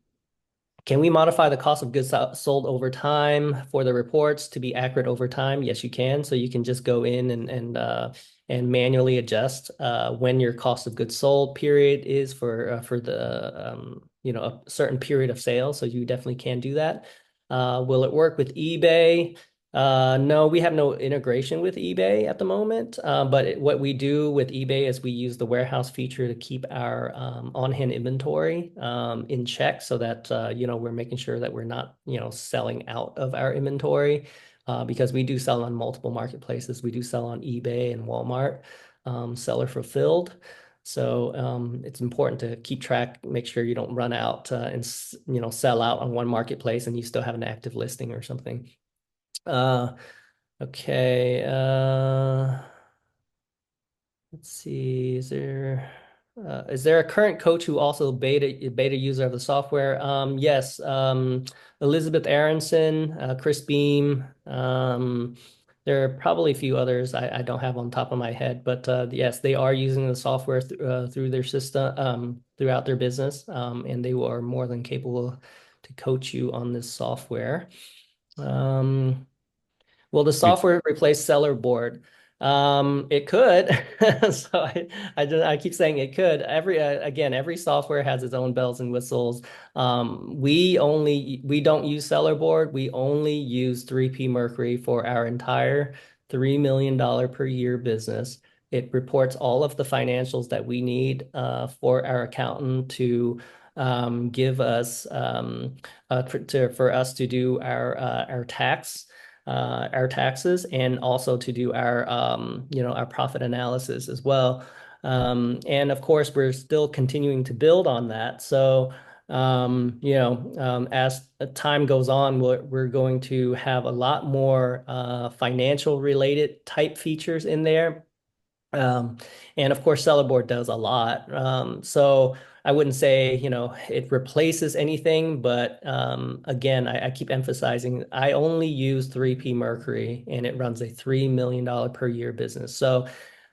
can we modify the cost of goods sold over time for the reports to be accurate over time? Yes, you can. So you can just go in and manually adjust when your cost of goods sold period is for the a certain period of sale. So you definitely can do that. Will it work with eBay? No, we have no integration with eBay at the moment. What we do with eBay is we use the warehouse feature to keep our on-hand inventory in check so that we're making sure that we're not selling out of our inventory because we do sell on multiple marketplaces. We do sell on eBay and Walmart, seller fulfilled. So it's important to keep track, make sure you don't run out and sell out on one marketplace and you still have an active listing or something. Uh, okay. Let's see. Is there a current coach who also beta user of the software? Yes. Elizabeth Aronson, Chris Beam. There are probably a few others I don't have on top of my head, but yes, they are using the software through their system throughout their business, and they are more than capable to coach you on this software. Um, Will the software replace seller board? It could. So I keep saying it could. Every software has its own bells and whistles. We don't use seller board. We only use 3P Mercury for our entire $3 million per year business. It reports all of the financials that we need for our accountant to give us for us to do our taxes and also to do our profit analysis as well. And of course, we're still continuing to build on that. So, as time goes on, we're going to have a lot more financial related type features in there. Um, and of course, Sellerboard does a lot. So I wouldn't say, it replaces anything, but again, I keep emphasizing I only use 3P Mercury and it runs a $3 million per year business. So,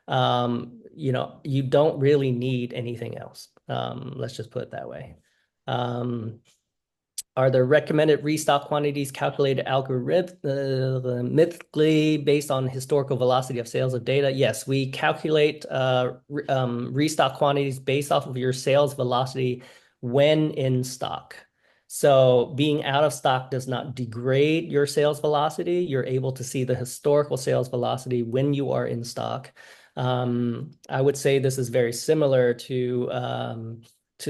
you don't really need anything else. Let's just put it that way. Um, Are the recommended restock quantities calculated algorithmically based on historical velocity of sales of data? Yes, we calculate restock quantities based off of your sales velocity when in stock. So being out of stock does not degrade your sales velocity. You're able to see the historical sales velocity when you are in stock. I would say this is very similar to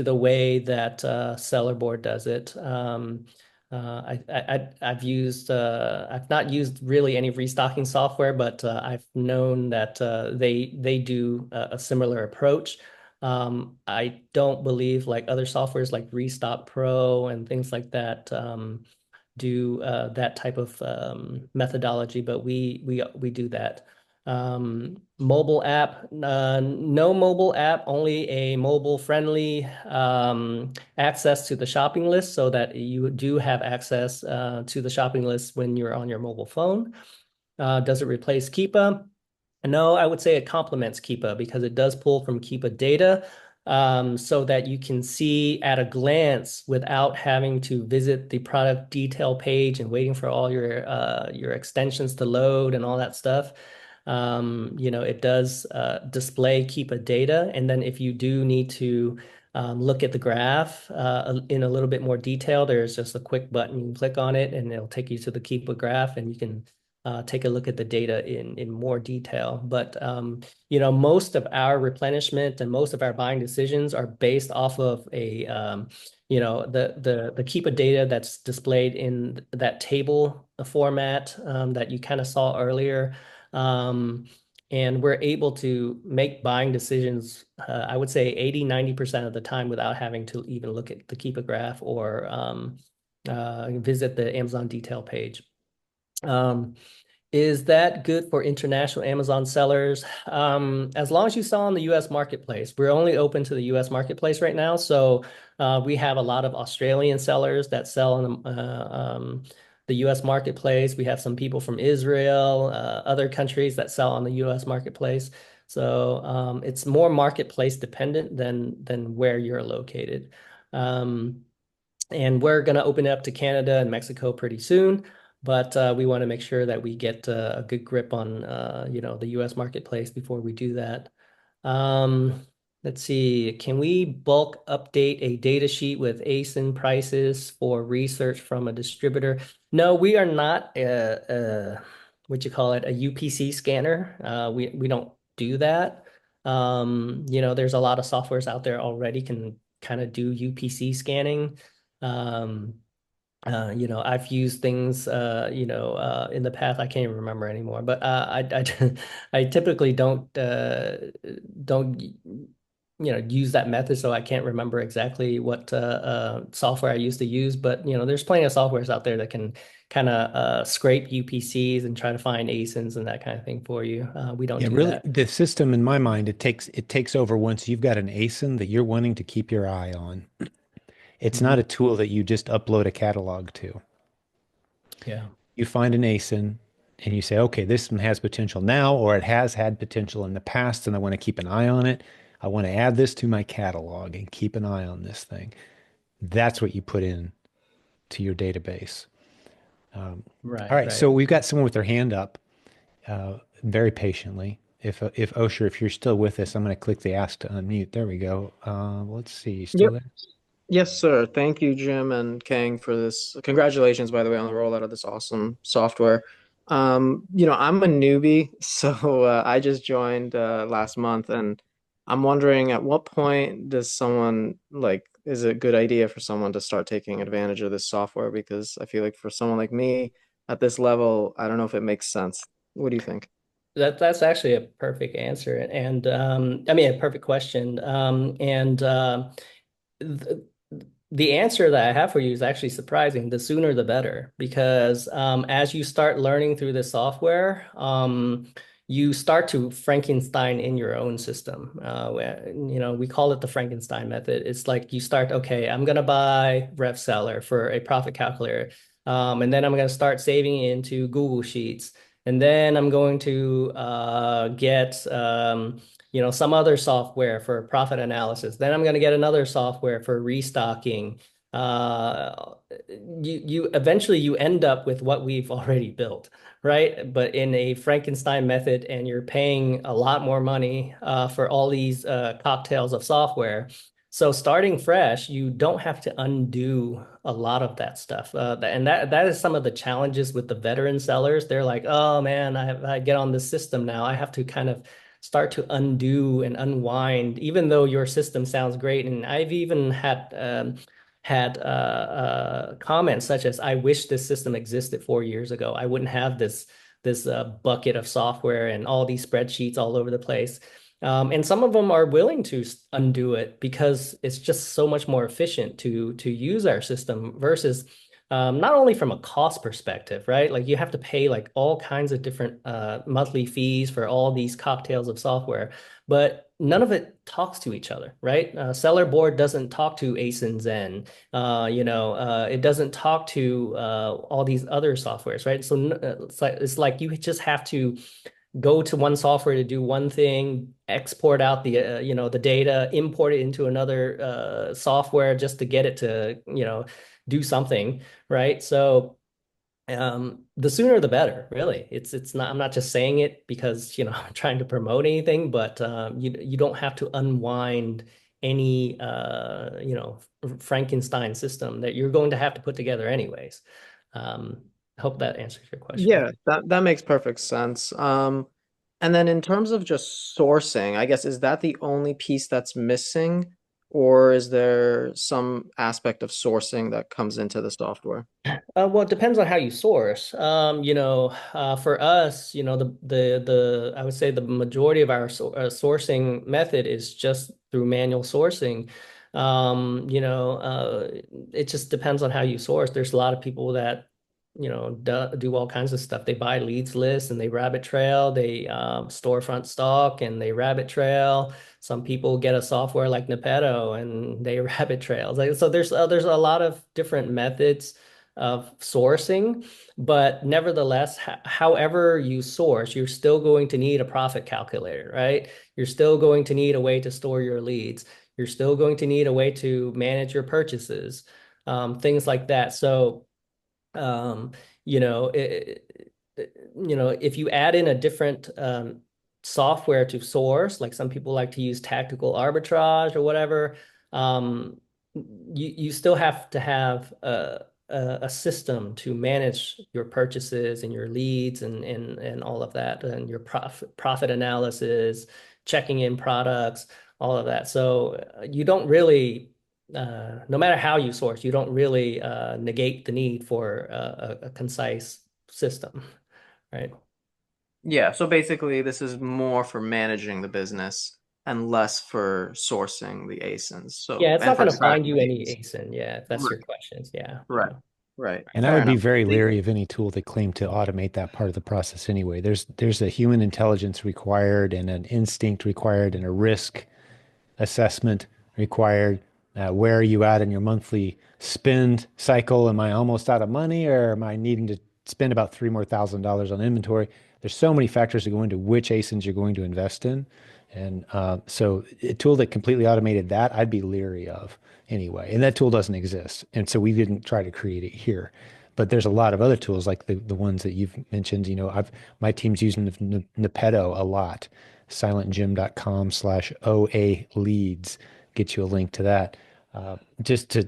the way that Sellerboard does it. I've not used really any restocking software, but I've known that they do a similar approach. I don't believe like other softwares like Restock Pro and things like that do that type of methodology, but we do that. Mobile app, no mobile app, only a mobile friendly access to the shopping list so that you do have access to the shopping list when you're on your mobile phone. Does it replace Keepa? No, I would say it complements Keepa because it does pull from Keepa data so that you can see at a glance without having to visit the product detail page and waiting for all your extensions to load and all that stuff. It does display Keepa data. And then if you do need to look at the graph in a little bit more detail, there's just a quick button. You can click on it and it'll take you to the Keepa graph and you can take a look at the data in more detail. But most of our replenishment and most of our buying decisions are based off of the Keepa data that's displayed in that table format that you kind of saw earlier. And we're able to make buying decisions, I would say 80-90% of the time without having to even look at the Keepa graph or visit the Amazon detail page. Is that good for international Amazon sellers? As long as you sell on the US marketplace, we're only open to the US marketplace right now. So we have a lot of Australian sellers that sell on the US marketplace. We have some people from Israel, other countries that sell on the US marketplace. So it's more marketplace dependent than where you're located. And we're going to open it up to Canada and Mexico pretty soon. But we want to make sure that we get a good grip on the US marketplace before we do that. Let's see. Can we bulk update a data sheet with ASIN prices for research from a distributor? No, we are not what you call it, a UPC scanner. We don't do that. There's a lot of softwares out there already can kind of do UPC scanning. I've used things, in the past. I can't even remember anymore. But I typically don't use that method, so I can't remember exactly what software I used to use. But there's plenty of softwares out there that can kind of scrape UPCs and try to find ASINs and that kind of thing for you. We don't Yeah, do really, that. the system in my mind, it takes over once you've got an ASIN that you're wanting to keep your eye on. It's not Mhm. a tool that you just upload a catalog to. Yeah. You find an ASIN and you say, okay, this one has potential now, or it has had potential in the past, and I want to keep an eye on it. I want to add this to my catalog and keep an eye on this thing. That's what you put in to your database. All Right, right, so right. we've got someone with their hand up very patiently. If Osher, if you're still with us, I'm going to click the ask to unmute. There we go. Let's see, you still Yep. there? Yes, sir. Thank you, Jim and Khang, for this. Congratulations, by the way, on the rollout of this awesome software. I'm a newbie, so I just joined last month, and I'm wondering at what point does someone is it a good idea for someone to start taking advantage of this software? Because I feel like for someone like me at this level, I don't know if it makes sense. What do you think? That's actually a perfect answer, and I mean a perfect question. And th the answer that I have for you is actually surprising. The sooner the better, because as you start learning through the software, you start to Frankenstein in your own system. We call it the Frankenstein method. It's like you start, okay, I'm gonna buy Rev for a profit calculator, and then I'm gonna start saving into Google Sheets. And then I'm going to get some other software for profit analysis. Then I'm going to get another software for restocking. uh, you eventually you end up with what we've already built, right? But in a Frankenstein method, and you're paying a lot more money for all these cocktails of software. So starting fresh, you don't have to undo a lot of that stuff. And that is some of the challenges with the veteran sellers. They're like, oh man, I get on this system now. I have to kind of start to undo and unwind, even though your system sounds great. And I've even had comments such as, "I wish this system existed 4 years ago. I wouldn't have this bucket of software and all these spreadsheets all over the place." And some of them are willing to undo it because it's just so much more efficient to use our system versus not only from a cost perspective, right? Like you have to pay like all kinds of different monthly fees for all these cocktails of software, but none of it talks to each other, right? Seller Board doesn't talk to Ace and Zen. It doesn't talk to all these other softwares, right? So it's like you just have to go to one software to do one thing, export out the data, import it into another software just to get it to do something, right? So the sooner the better, really. It's not, I'm not just saying it because I'm trying to promote anything, but you don't have to unwind any Frankenstein system that you're going to have to put together anyways. Um, hope that answers your question. Yeah, that makes perfect sense. And then in terms of just sourcing, I guess, is that the only piece that's missing, or is there some aspect of sourcing that comes into the software? Well, it depends on how you source. For us, the I would say the majority of our sourcing method is just through manual sourcing. It just depends on how you source. There's a lot of people that, do all kinds of stuff. They buy leads lists and they rabbit trail. They storefront stock and they rabbit trail. Some people get a software like Nepeto and they rabbit trails. Like, so there's a lot of different methods of sourcing, but nevertheless, however you source, you're still going to need a profit calculator, right? You're still going to need a way to store your leads. You're still going to need a way to manage your purchases, things like that. So, um, you know, if you add in a different software to source, like some people like to use tactical arbitrage or whatever, you still have to have a system to manage your purchases and your leads and all of that, and your profit analysis, checking in products, all of that. So you don't really, no matter how you source, you don't really negate the need for a concise system, right? Yeah, so basically this is more for managing the business and less for sourcing the ASINs. Yeah, So, it's and not for going to find you tracking any these. ASIN. Yeah, if that's your Right, questions. Yeah, right, yeah. right. And I Fair would be enough. very leery of any tool that claimed to automate that part of the process anyway. There's a human intelligence required and an instinct required and a risk assessment required. Where are you at in your monthly spend cycle? Am I almost out of money, or am I needing to spend about three more $1,000 on inventory? There's so many factors that go into which ASINs you're going to invest in. And so a tool that completely automated that, I'd be leery of anyway. And that tool doesn't exist. And so we didn't try to create it here. But there's a lot of other tools like the ones that you've mentioned. My team's using Nepeto a lot. silentjimdotcom/OA leads get you a link to that. Just to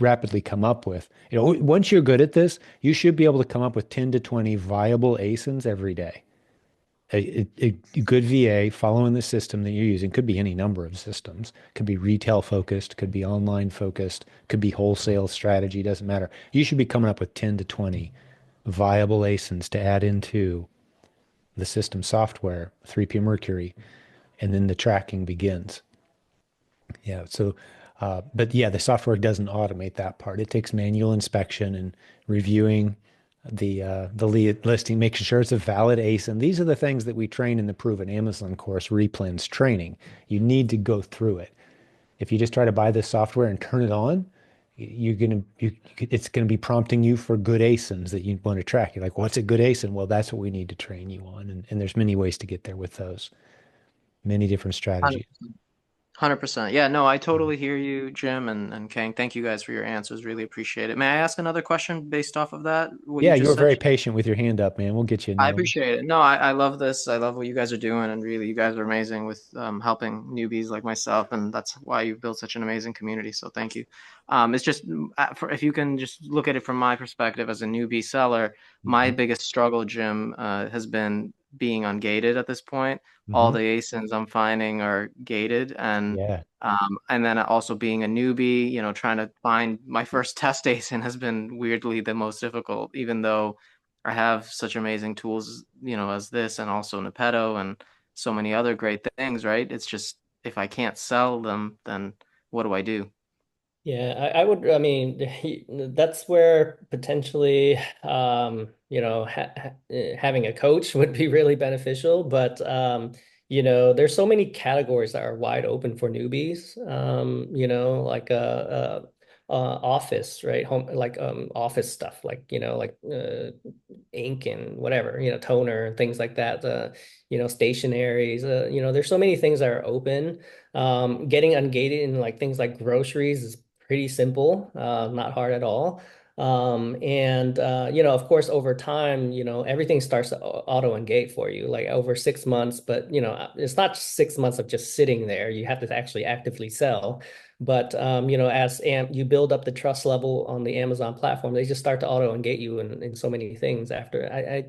rapidly come up with, once you're good at this, you should be able to come up with 10 to 20 viable ASINs every day. A good VA following the system that you're using could be any number of systems, could be retail focused, could be online focused, could be wholesale strategy, doesn't matter. You should be coming up with 10 to 20 viable ASINs to add into the system software, 3P Mercury, and then the tracking begins. Yeah. So, but yeah, the software doesn't automate that part. It takes manual inspection and reviewing the lead listing, making sure it's a valid ASIN. These are the things that we train in the Proven Amazon course, Replin's training. You need to go through it. If you just try to buy this software and turn it on, it's gonna be prompting you for good ASINs that you want to track. You're like, what's a good ASIN? Well, that's what we need to train you on, and there's many ways to get there with those, many different strategies. 100%. Yeah, no, I totally hear you, Jim and Kang. Thank you guys for your answers. Really appreciate it. May I ask another question based off of that, what you Yeah, you just were said? very patient with your hand up, man. We'll get you I another one. appreciate it. No, I love this. I love what you guys are doing, and really, you guys are amazing with helping newbies like myself, and that's why you've built such an amazing community. So thank you. It's just if you can just look at it from my perspective as a newbie seller, my Hmm. biggest struggle, Jim, has been being ungated at this point. All Hmm. the ASINs I'm finding are gated, Yeah. and then also being a newbie, trying to find my first test ASIN has been weirdly the most difficult, even though I have such amazing tools, as this and also Nepeto and so many other great things, right? It's just if I can't sell them, then what do I do? Yeah, I would, I mean, that's where potentially, having a coach would be really beneficial. But, there's so many categories that are wide open for newbies, like office, right? Home, like office stuff, like, ink and whatever, toner and things like that, stationaries, there's so many things that are open. Getting ungated in like things like groceries is pretty simple, not hard at all. And of course, over time, everything starts to auto ungate for you, like over 6 months. But it's not just 6 months of just sitting there. You have to actually actively sell. But as you build up the trust level on the Amazon platform, they just start to auto ungate you in so many things. After I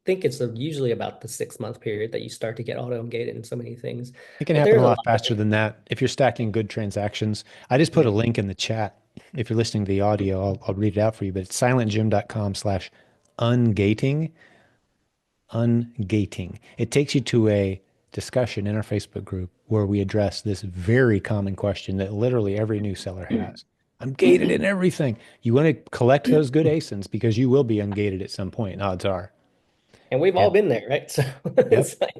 think it's usually about the 6 month period that you start to get auto ungated in so many things. It can But happen a there's a lot lot of faster than that if you're stacking good transactions. I just put a things. link in the chat. If you're listening to the audio, I'll read it out for you. But it's silentjim.com/ungating. Ungating. It takes you to a discussion in our Facebook group where we address this very common question that literally every new seller has. I'm gated in everything. You want to collect those good ASINs because you will be ungated at some point, odds are. And we've all And been there, right? So yep,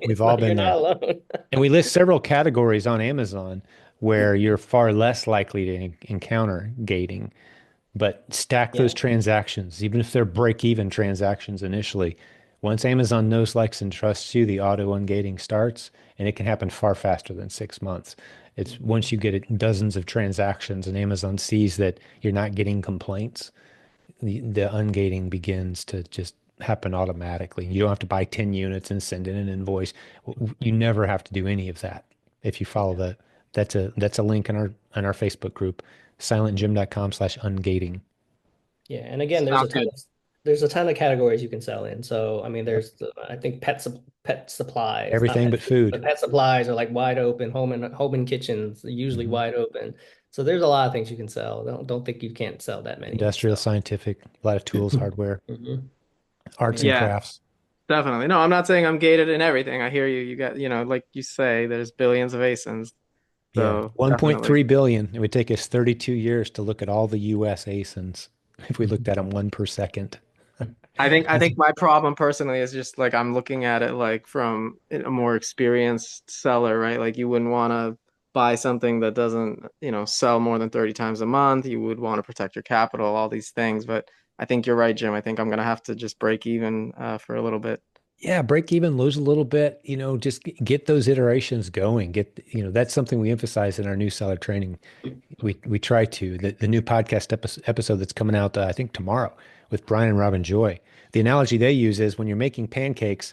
we've it's all not, you're been not there. alone. And we list several categories on Amazon where you're far less likely to encounter gating, but stack those Yeah. transactions, even if they're break-even transactions initially. Once Amazon knows, likes, and trusts you, the auto ungating starts, and it can happen far faster than 6 months. It's once you get dozens of transactions and Amazon sees that you're not getting complaints, the ungating begins to just happen automatically. You don't have to buy 10 units and send in an invoice. You never have to do any of that if you follow Yeah. the that's a link in our Facebook group, silentjim.com/ungating. Yeah. And again, Sounds good. there's a ton of categories you can sell in. So I mean, Yep. I think pet supplies, not Everything pet but food, food. but pet supplies are like wide open. Home and kitchens usually Hmm. wide open. So there's a lot of things you can sell. Don't think you can't sell that many. Industrial, So scientific, a lot of tools, hardware, mhm. arts and Yeah. Yeah, crafts. definitely. No, I'm not saying I'm gated in everything. I hear you. You got, like you say, there's billions of ASINs. Yeah, So definitely. 1.3 billion. It would take us 32 years to look at all the US ASINs if we looked at them one per second. I That's think my problem personally is just like I'm looking at it like from a more experienced seller, right? Like you wouldn't want to buy something that doesn't, sell more than 30 times a month. You would want to protect your capital, all these things. But I think you're right, Jim. I think I'm gonna have to just break even for a little bit. Yeah, break even, lose a little bit, just get those iterations going. That's something we emphasize in our new seller training. We try to. The new podcast episode that's coming out, I think tomorrow with Brian and Robin Joy. The analogy they use is when you're making pancakes,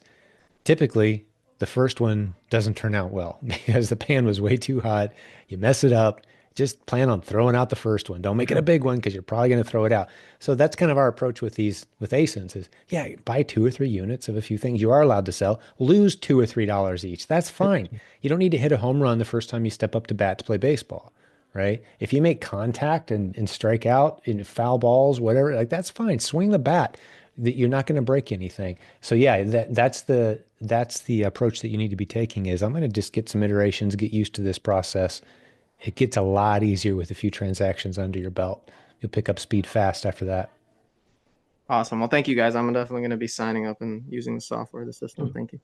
typically, the first one doesn't turn out well because the pan was way too hot. You mess it up. Just plan on throwing out the first one. Don't make it a big one because you're probably going to throw it out. So that's kind of our approach with with ASINs is, yeah, buy 2 or 3 units of a few things you are allowed to sell. Lose $2 or $3 each. That's fine. You don't need to hit a home run the first time you step up to bat to play baseball, right? If you make contact and strike out in foul balls, whatever, like that's fine. Swing the bat. That you're not going to break anything. So yeah, that's the approach that you need to be taking is I'm going to just get some iterations, get used to this process. It gets a lot easier with a few transactions under your belt. You'll pick up speed fast after that. Awesome. Well, thank you guys. I'm definitely going to be signing up and using the software, the system. Thank you.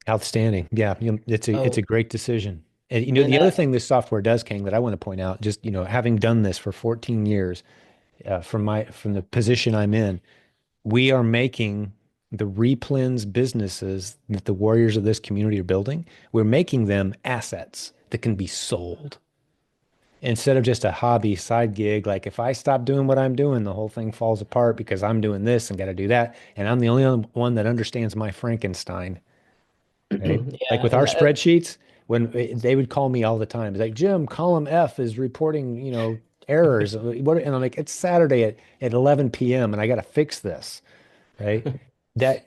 Outstanding. Yeah, it's a Oh, great decision. And and the other thing this software does, King, that I want to point out, just having done this for 14 years, from the position I'm in, we are making the replens businesses that the warriors of this community are building, we're making them assets. that can be sold instead of just a hobby side gig. Like if I stop doing what I'm doing, the whole thing falls apart because I'm doing this and got to do that. And I'm the only one that understands my Frankenstein, right? Like Yeah, with and our spreadsheets, when they would call me all the time, it's like, Jim, column F is reporting, errors. What? And I'm like, it's Saturday at 11 p.m. and I got to fix this, right? That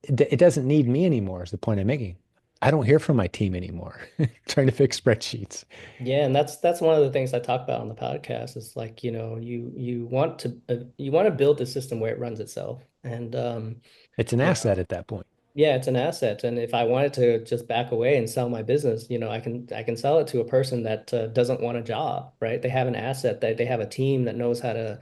it doesn't need me anymore is the point I'm making. I don't hear from my team anymore trying to fix spreadsheets. yeah, and that's one of the things I talk about on the podcast is like, you want to build the system where it runs itself. And It's an you asset know, at that point. yeah, it's an asset. And if I wanted to just back away and sell my business, I can sell it to a person that doesn't want a job, right? They have an asset, that they have a team that knows how to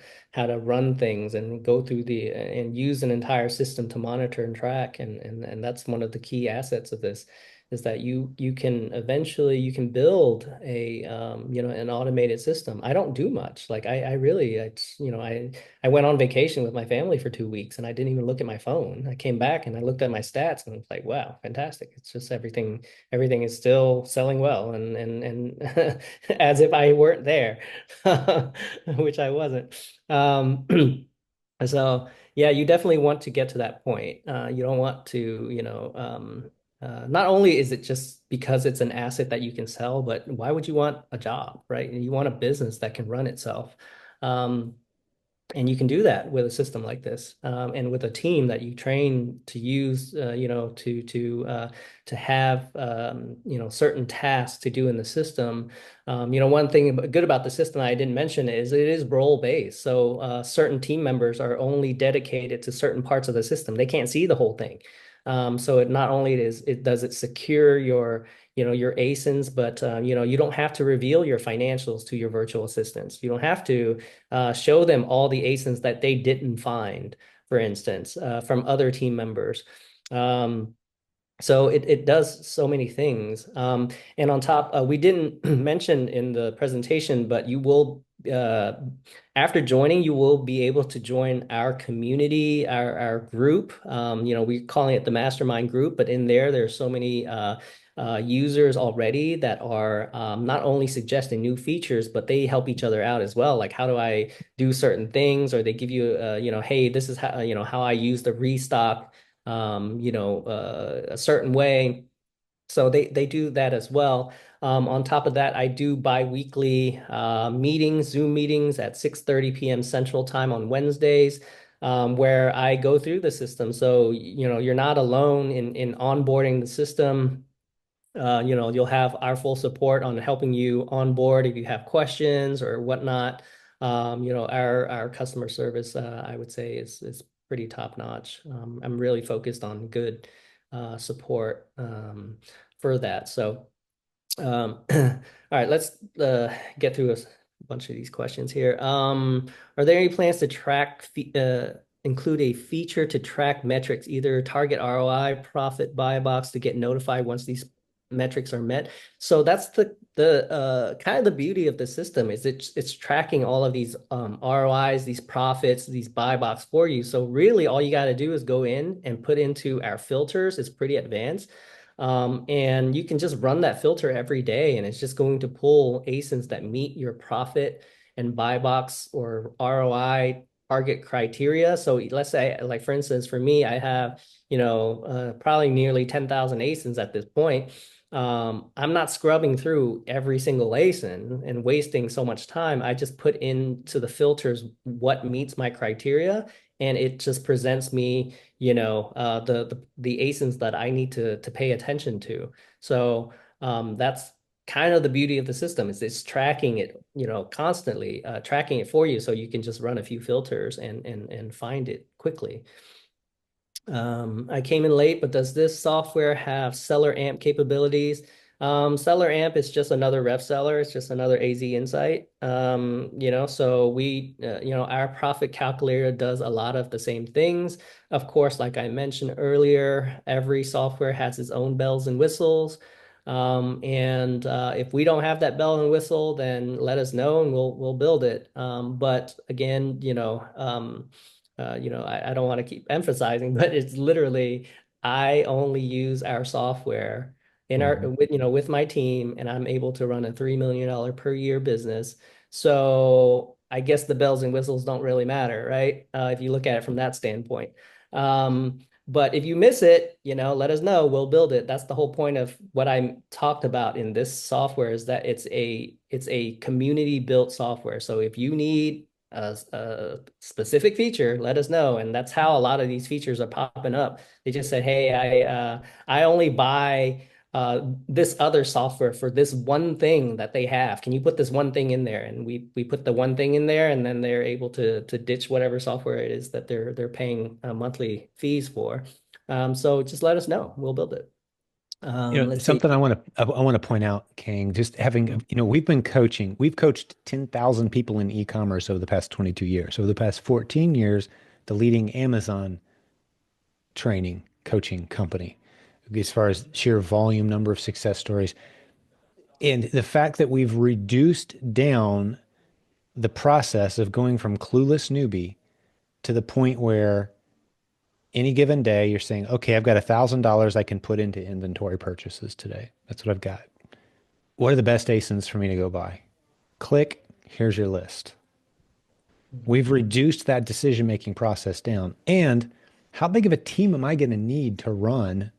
run things and go through the and use an entire system to monitor and track. And that's one of the key assets of this is that you can eventually you can build an automated system. I don't do much. Like I really I went on vacation with my family for 2 weeks and I didn't even look at my phone. I came back and I looked at my stats and I was like, wow, fantastic. It's just everything is still selling well and as if I weren't there, which I wasn't. So yeah, you definitely want to get to that point. You don't want to, not only is it just because it's an asset that you can sell, but why would you want a job, right? You want a business that can run itself. Um, and you can do that with a system like this, and with a team that you train to use, to have certain tasks to do in the system. One thing good about the system I didn't mention is it is role based. So certain team members are only dedicated to certain parts of the system. They can't see the whole thing. So it not only does it secure your ASINs, but you don't have to reveal your financials to your virtual assistants. You don't have to show them all the ASINs that they didn't find, for instance, from other team members. Um, so it does so many things. And on top, we didn't mention in the presentation, but after joining, you will be able to join our community, our group. We're calling it the mastermind group, but in there's so many users already that are not only suggesting new features, but they help each other out as well. Like, how do I do certain things? Or they give you, hey, this is how I use the restock a certain way. So they do that as well. On top of that, I do bi-weekly meetings, Zoom meetings at 6:30 p.m. Central Time on Wednesdays, where I go through the system. So, you're not alone in onboarding the system. You'll have our full support on helping you onboard if you have questions or whatnot. Our customer service, I would say, is pretty top notch. I'm really focused on good support for that. So, all right, let's get through a bunch of these questions here. Are there any plans to include a feature to track metrics, either target ROI, profit buy box to get notified once these metrics are met? So that's the kind of the beauty of the system is it's tracking all of these ROIs, these profits, these buy box for you. So really all you got to do is go in and put into our filters. It's pretty advanced. And you can just run that filter every day, and it's just going to pull ASINs that meet your profit and buy box or ROI target criteria. So let's say, like for instance, for me, I have probably nearly 10,000 ASINs at this point. I'm not scrubbing through every single ASIN and wasting so much time. I just put into the filters what meets my criteria, and it just presents me the ASINs that I need to pay attention to. So that's kind of the beauty of the system is it's tracking it, constantly tracking it for you, so you can just run a few filters and find it quickly. I came in late, but does this software have seller amp capabilities? Seller amp is just another rev seller. It's just another AZ Insight. So our profit calculator does a lot of the same things. Of course, like I mentioned earlier, every software has its own bells and whistles. And if we don't have that bell and whistle, then let us know and we'll build it. But again, I don't want to keep emphasizing, but it's literally, I only use our software in our Mhm. with with my team, and I'm able to run a $3 million per year business. So I guess the bells and whistles don't really matter, right? If you look at it from that standpoint. But if you miss it, let us know. We'll build it. That's the whole point of what I talked about in this software is that it's a community built software. So if you need a specific feature, let us know. And that's how a lot of these features are popping up. They just said, hey, I only buy this other software for this one thing that they have. Can you put this one thing in there? And we put the one thing in there, and then they're able to ditch whatever software it is that they're paying monthly fees for. So just let us know. We'll build it. Let's see. Something I want to point out, Kang, just having, we've coached 10,000 people in e-commerce over the past 22 years. Over the past 14 years, the leading Amazon training coaching company, as far as sheer volume, number of success stories. And the fact that we've reduced down the process of going from clueless newbie to the point where any given day you're saying, okay, I've got $1,000 I can put into inventory purchases today. That's what I've got. What are the best ASINs for me to go buy? Click, here's your list. We've reduced that decision-making process down. And how big of a team am I going to need to run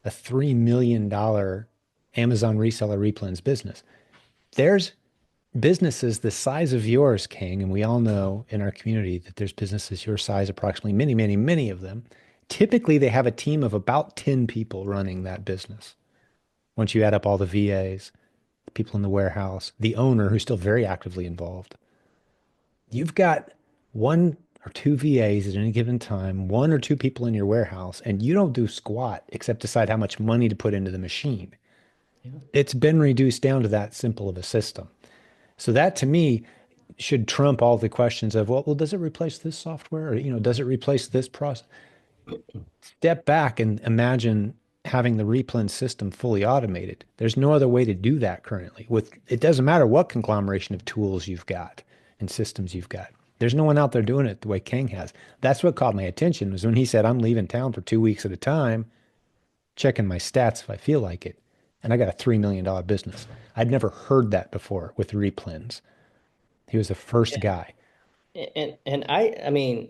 a $3 million Amazon reseller replens business? There's businesses the size of yours, King, and we all know in our community that there's businesses your size, approximately many, many, many of them. Typically, they have a team of about 10 people running that business. Once you add up all the VAs, the people in the warehouse, the owner who's still very actively involved, you've got one or two VAs at any given time, one or two people in your warehouse, and you don't do squat except decide how much money to put into the machine. Yeah. It's been reduced down to that simple of a system. So that to me should trump all the questions of, well, does it replace this software? Or, does it replace this process? Step back and imagine having the replen system fully automated. There's no other way to do that currently. It doesn't matter what conglomeration of tools you've got and systems you've got. There's no one out there doing it the way Kang has. That's what caught my attention was when he said, I'm leaving town for 2 weeks at a time, checking my stats if I feel like it. And I got a $3 million business. I'd never heard that before with replens. He was the first guy. And I mean,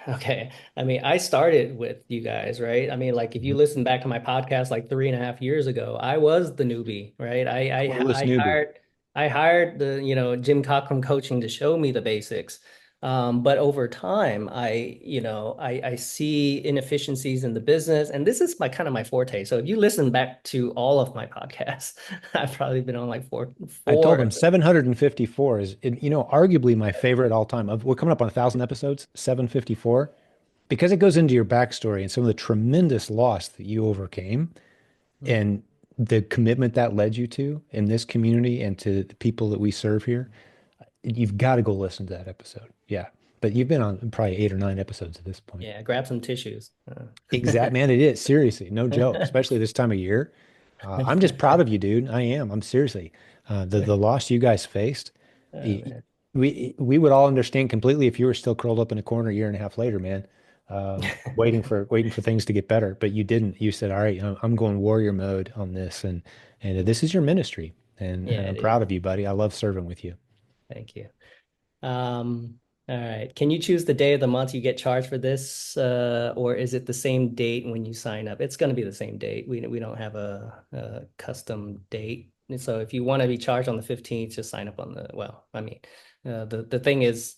okay. I mean, I started with you guys, right? I mean, like if you Mhm. listen back to my podcast like 3.5 years ago, I was the newbie, right? Clueless newbie. I hired the, Jim Cockrum coaching to show me the basics. But over time, I see inefficiencies in the business, and this is my kind of my forte. So if you listen back to all of my podcasts, I've probably been on like four, I told four. him 754 is, arguably my favorite all time. We're coming up on 1,000 episodes, 754, because it goes into your backstory and some of the tremendous loss that you overcame and the commitment that led you to in this community and to the people that we serve here. You've got to go listen to that episode. Yeah. But you've been on probably 8 or 9 episodes at this point. Yeah, grab some tissues. Exact, man, it is. Seriously, no joke, especially this time of year. I'm just proud of you, dude. I am. I'm seriously. The loss you guys faced, y- Man. we would all understand completely if you were still curled up in a corner a year and a half later, man, waiting for things to get better. But you didn't. You said, "All right, I'm going warrior mode on this, and this is your ministry, and Yeah, I'm it proud is. of you, buddy. I love serving with you." Thank you. All right. Can you choose the day of the month you get charged for this, or is it the same date when you sign up? It's going to be the same date. We don't have a custom date. And so if you want to be charged on the 15th, just sign up on well, I mean, the thing is,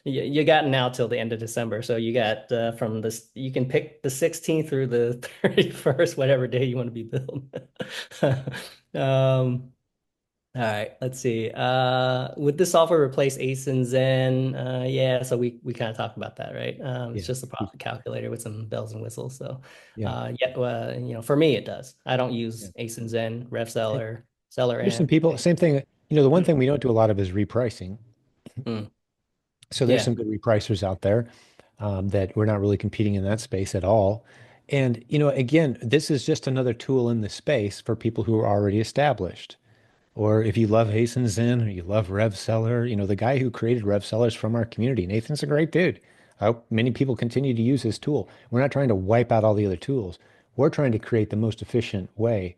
you got now till the end of December. So you got from this, you can pick the 16th through the 31st, whatever day you want to be billed. Um, all right, let's see. Would this software replace Ace and Zen? Yeah, so we kind of talked about that, right? It's Yeah. just a profit calculator with some bells and whistles. So, Yeah. yeah, for me it does. I don't Yeah. use Ace and Zen, And RevSeller, Seller there's some Amp. people, same thing. The one thing we don't do a lot of is repricing. Mm, So there's yeah, some good repricers out there that we're not really competing in that space at all. And, again, this is just another tool in the space for people who are already established. Or if you love Hasten Zen or you love RevSeller, the guy who created RevSeller is from our community. Nathan's a great dude. I hope many people continue to use his tool. We're not trying to wipe out all the other tools. we're trying to create the most efficient way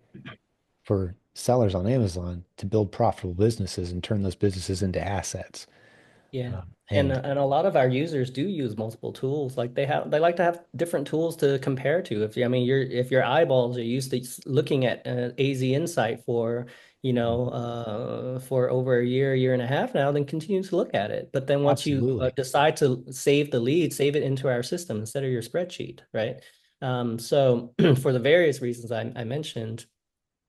for sellers on Amazon to build profitable businesses and turn those businesses into assets. Yeah. And And a lot of our users do use multiple tools. Like they like to have different tools to compare to. If you, I mean, if your eyeballs are used to looking at AZ Insight for, for over a year and a half now, then continue to look at it. But then once you absolutely. decide to save the lead, save it into our system instead of your spreadsheet, right? So for the various reasons I mentioned,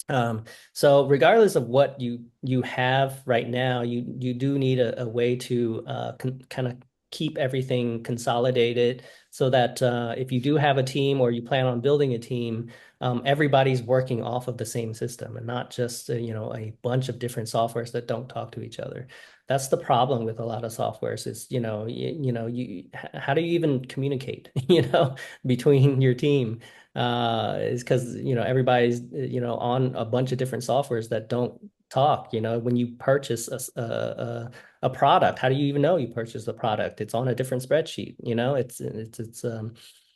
um, so regardless of what you have right now, you do need a way to kind of keep everything consolidated so that if you do have a team or you plan on building a team, everybody's working off of the same system and not just a bunch of different softwares that don't talk to each other. That's the problem with a lot of softwares is, how do you even communicate, between your team? Is because everybody's on a bunch of different softwares that don't talk. When you purchase a product, how do you even know you purchased the product? It's on a different spreadsheet.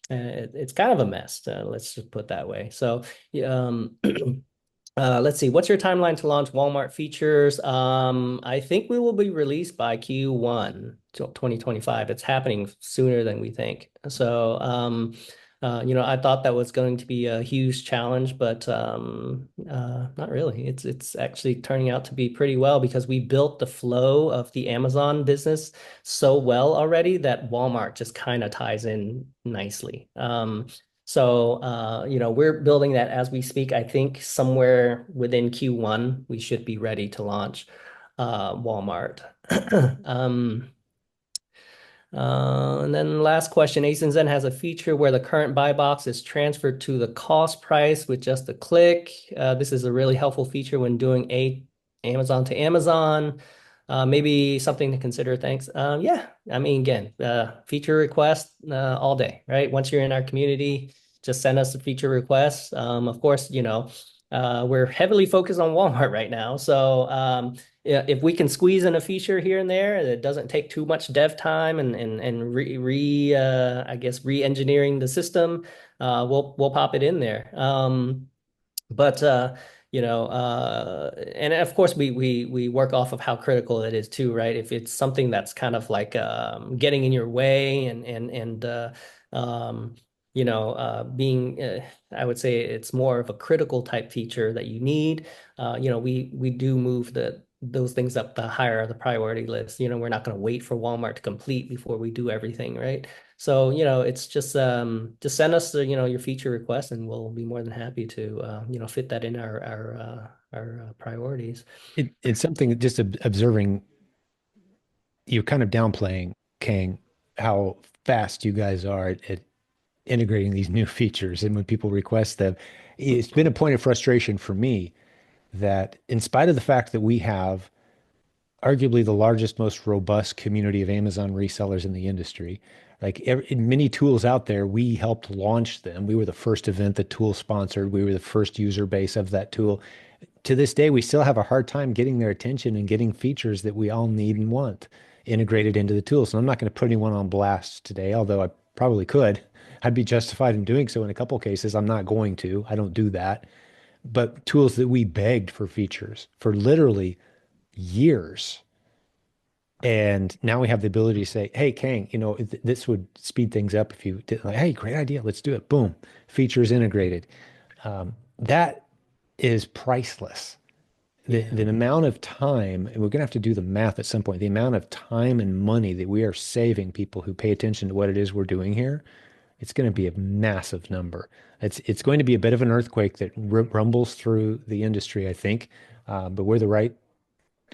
It's kind of a mess. Let's just put that way. So let's see. What's your timeline to launch Walmart features? I think we will be released by Q1 2025. It's happening sooner than we think. So, I thought that was going to be a huge challenge, but not really. It's actually turning out to be pretty well because we built the flow of the Amazon business so well already that Walmart just kind of ties in nicely. So, we're building that as we speak. I think somewhere within Q1, we should be ready to launch Walmart. Um, and then last question, Zen has a feature where the current buy box is transferred to the cost price with just a click. This is a really helpful feature when doing Amazon to Amazon. Maybe something to consider. Thanks. Yeah, I mean, again, feature request all day, right? Once you're in our community, just send us a feature request. Of course, we're heavily focused on Walmart right now. So yeah, if we can squeeze in a feature here and there that doesn't take too much dev time and I guess re-engineering the system, we'll pop it in there. But and of course we work off of how critical it is too, right? If it's something that's kind of like getting in your way and um, being I would say it's more of a critical type feature that you need. We do move those things up the higher the priority list. We're not going to wait for Walmart to complete before we do everything, right? So, it's just send us your feature request and we'll be more than happy to fit that in our priorities. It's something that just observing, you're kind of downplaying, Kang, how fast you guys are at integrating these new features. And when people request them, it's been a point of frustration for me that in spite of the fact that we have arguably the largest, most robust community of Amazon resellers in the industry. Like many tools out there, we helped launch them. We were the first event the tool sponsored. We were the first user base of that tool. To this day, we still have a hard time getting their attention and getting features that we all need and want integrated into the tool. So I'm not going to put anyone on blast today, although I probably could. I'd be justified in doing so in a couple cases. I'm not going to. I don't do that. But tools that we begged for features for literally years. And now we have the ability to say, hey, Kang, this would speed things up if you did like, hey, great idea. Let's do it. Boom. Features integrated. That is priceless. The Yeah. amount of time, and we're going to have to do the math at some point, the amount of time and money that we are saving people who pay attention to what it is we're doing here, it's going to be a massive number. It's going to be a bit of an earthquake that rumbles through the industry, I think. But we're the right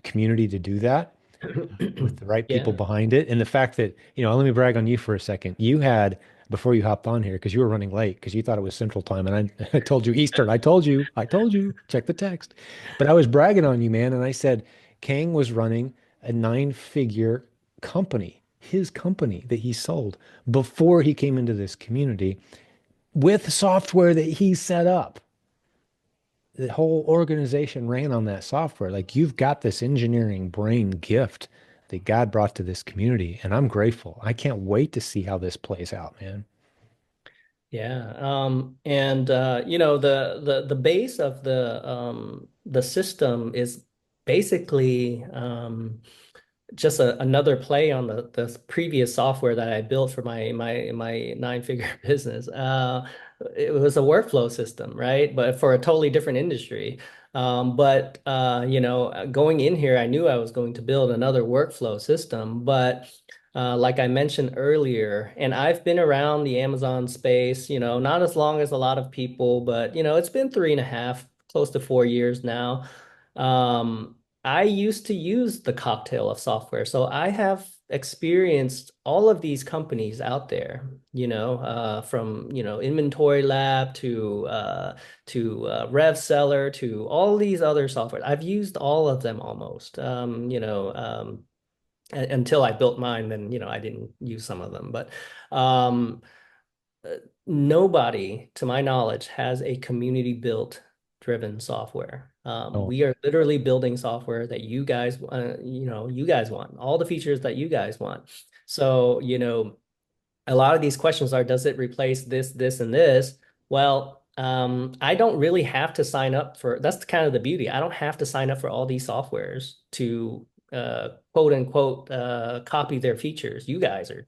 community to do that with the right people Yeah. behind it. And the fact that, let me brag on you for a second. You had, before you hopped on here, because you were running late, because you thought it was Central Time, and I told you Eastern. I told you, check the text. But I was bragging on you, man. And I said, Kang was running a 9-figure company, his company that he sold before he came into this community with software that he set up. The whole organization ran on that software. Like you've got this engineering brain gift that God brought to this community, and I'm grateful. I can't wait to see how this plays out, man. Yeah. And the base of the system is basically just another play on the previous software that I built for my nine-figure business. It was a workflow system, right? But for a totally different industry. But going in here, I knew I was going to build another workflow system, but like I mentioned earlier, and I've been around the Amazon space, not as long as a lot of people, but it's been 3.5, close to 4 years now. Um, I used to use the cocktail of software. So I have experienced all of these companies out there, from, Inventory Lab to reseller to all these other software. I've used all of them almost, until I built mine, then, I didn't use some of them, but um, uh, nobody, to my knowledge, has a community built driven software. Oh, We are literally building software that you guys want, all the features that you guys want. So, a lot of these questions are, does it replace this, this, and this? Well, I don't really have to sign up for, that's kind of the beauty. I don't have to sign up for all these softwares to quote unquote copy their features. You guys are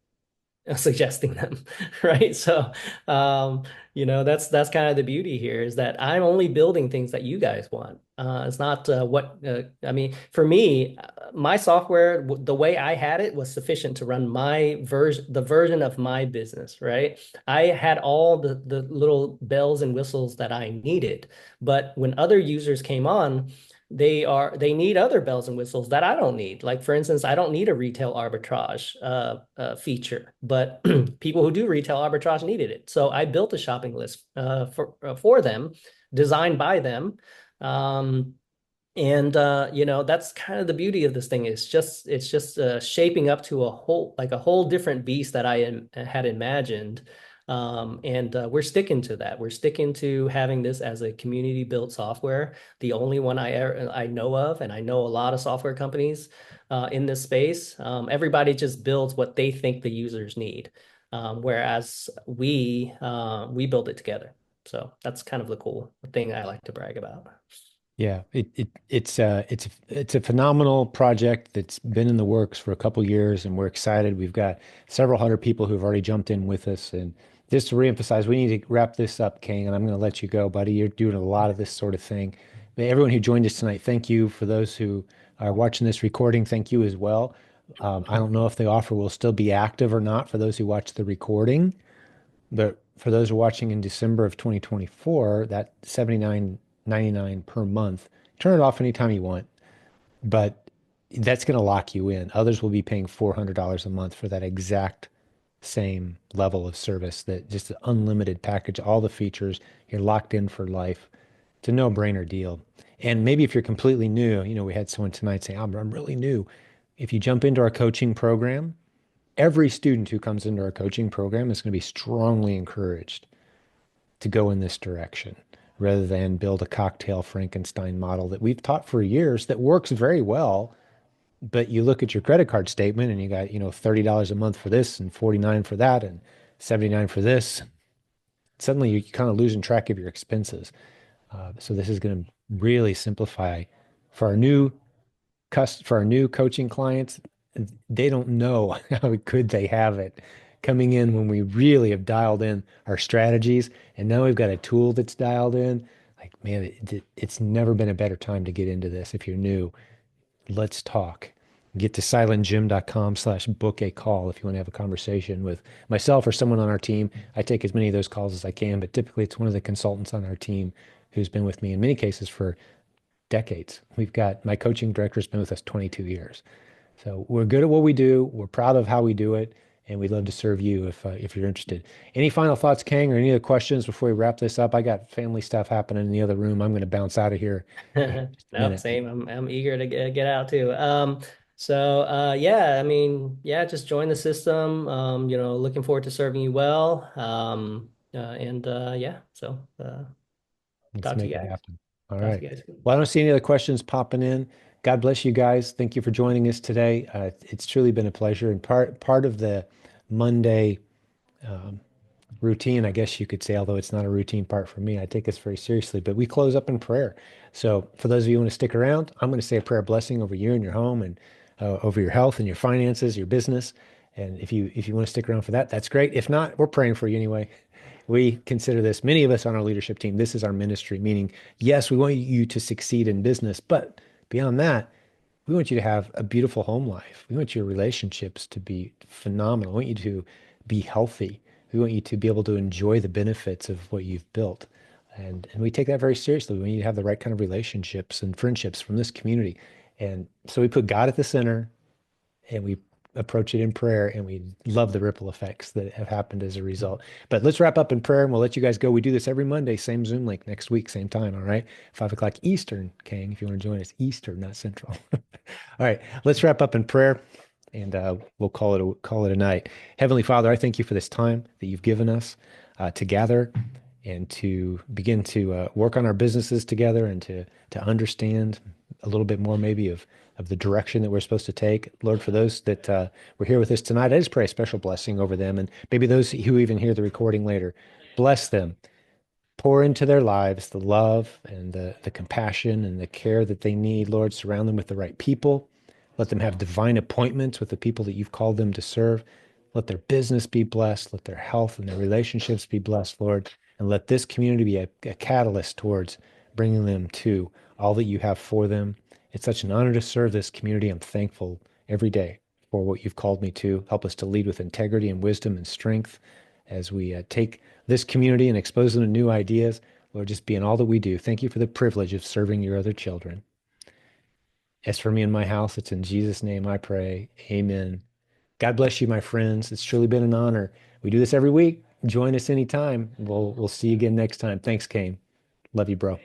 suggesting them, right? So, that's kind of the beauty here is that I'm only building things that you guys want. It's not I mean, for me, my software, the way I had it was sufficient to run the version of my business, right? I had all the little bells and whistles that I needed, but when other users came on, they need other bells and whistles that I don't need. Like for instance, I don't need a retail arbitrage feature, but people who do retail arbitrage needed it. So I built a shopping list for them, designed by them. Um, and that's kind of the beauty of this thing. It's just shaping up to a whole different beast that had imagined. And we're sticking to that. We're sticking to having this as a community built software, the only one I know of, and I know a lot of software companies in this space. Everybody just builds what they think the users need, whereas we build it together. So that's kind of the cool thing I like to brag about. yeah. It's a phenomenal project that's been in the works for a couple years, and we're excited. We've got several hundred people who've already jumped in with us. And just to reemphasize, we need to wrap this up, King, and I'm going to let you go, buddy. You're doing a lot of this sort of thing. Everyone who joined us tonight, thank you. For those who are watching this recording, thank you as well. I don't know if the offer will still be active or not for those who watch the recording. But for those who are watching in December of 2024, that 79.99 per month, turn it off anytime you want. But that's going to lock you in. Others will be paying $400 a month for that exact same level of service, that just an unlimited package, all the features, you're locked in for life. It's a no-brainer deal. And maybe if you're completely new, we had someone tonight say, I'm really new. If you jump into our coaching program, every student who comes into our coaching program is going to be strongly encouraged to go in this direction rather than build a cocktail Frankenstein model that we've taught for years that works very well. But you look at your credit card statement and you got, $30 a month for this and 49 for that and 79 for this. Suddenly you're kind of losing track of your expenses. So this is going to really simplify for our new for our new coaching clients. They don't know how good they have it coming in when we really have dialed in our strategies. And now we've got a tool that's dialed in. Like, man, it's never been a better time to get into this. If you're new, let's talk. Get to silentjimdotcom/book a call if you want to have a conversation with myself or someone on our team. I take as many of those calls as I can, but typically it's one of the consultants on our team who's been with me in many cases for decades. We've got my coaching director has been with us 22 years. So we're good at what we do. We're proud of how we do it, and we'd love to serve you if you're interested. Any final thoughts, Kang, or any other questions before we wrap this up? I got family stuff happening in the other room. I'm going to bounce out of here in just a No, minute. same. I'm eager to get out too. Yeah, I mean, yeah, just join the system. Looking forward to serving you well. Yeah, so Let's talk to make you it guys. happen. All Talk to right. you guys soon. Well, I don't see any other questions popping in. God bless you guys. Thank you for joining us today. It's truly been a pleasure. And part of the Monday routine, I guess you could say, although it's not a routine part for me. I take this very seriously, but we close up in prayer. So for those of you who want to stick around, I'm going to say a prayer blessing over you and your home and over your health and your finances, your business. And if you want to stick around for that, that's great. If not, we're praying for you anyway. We consider this, many of us on our leadership team, this is our ministry, meaning, yes, we want you to succeed in business, but beyond that, we want you to have a beautiful home life. We want your relationships to be phenomenal. We want you to be healthy. We want you to be able to enjoy the benefits of what you've built. And we take that very seriously. We want you to have the right kind of relationships and friendships from this community. And so we put God at the center and we approach it in prayer and we love the ripple effects that have happened as a result. But let's wrap up in prayer and we'll let you guys go. We do this every Monday, same Zoom link next week, same time. All right. 5 o'clock Eastern, Khang, if you want to join us, Eastern, not Central. All right. Let's wrap up in prayer and we'll call it a night. Heavenly Father, I thank you for this time that you've given us to gather and to begin to work on our businesses together and to understand a little bit more maybe of the direction that we're supposed to take. Lord, for those that were here with us tonight, I just pray a special blessing over them and maybe those who even hear the recording later. Bless them. Pour into their lives the love and the compassion and the care that they need. Lord, surround them with the right people. Let them have divine appointments with the people that you've called them to serve. Let their business be blessed. Let their health and their relationships be blessed, Lord. And let this community be a catalyst towards bringing them to all that you have for them. It's such an honor to serve this community. I'm thankful every day for what you've called me to. Help us to lead with integrity and wisdom and strength as we take this community and expose them to new ideas. Lord, just be in all that we do. Thank you for the privilege of serving your other children. As for me and my house, it's in Jesus' name I pray. Amen. God bless you, my friends. It's truly been an honor. We do this every week. Join us anytime. We'll see you again next time. Thanks, Kane. Love you, bro.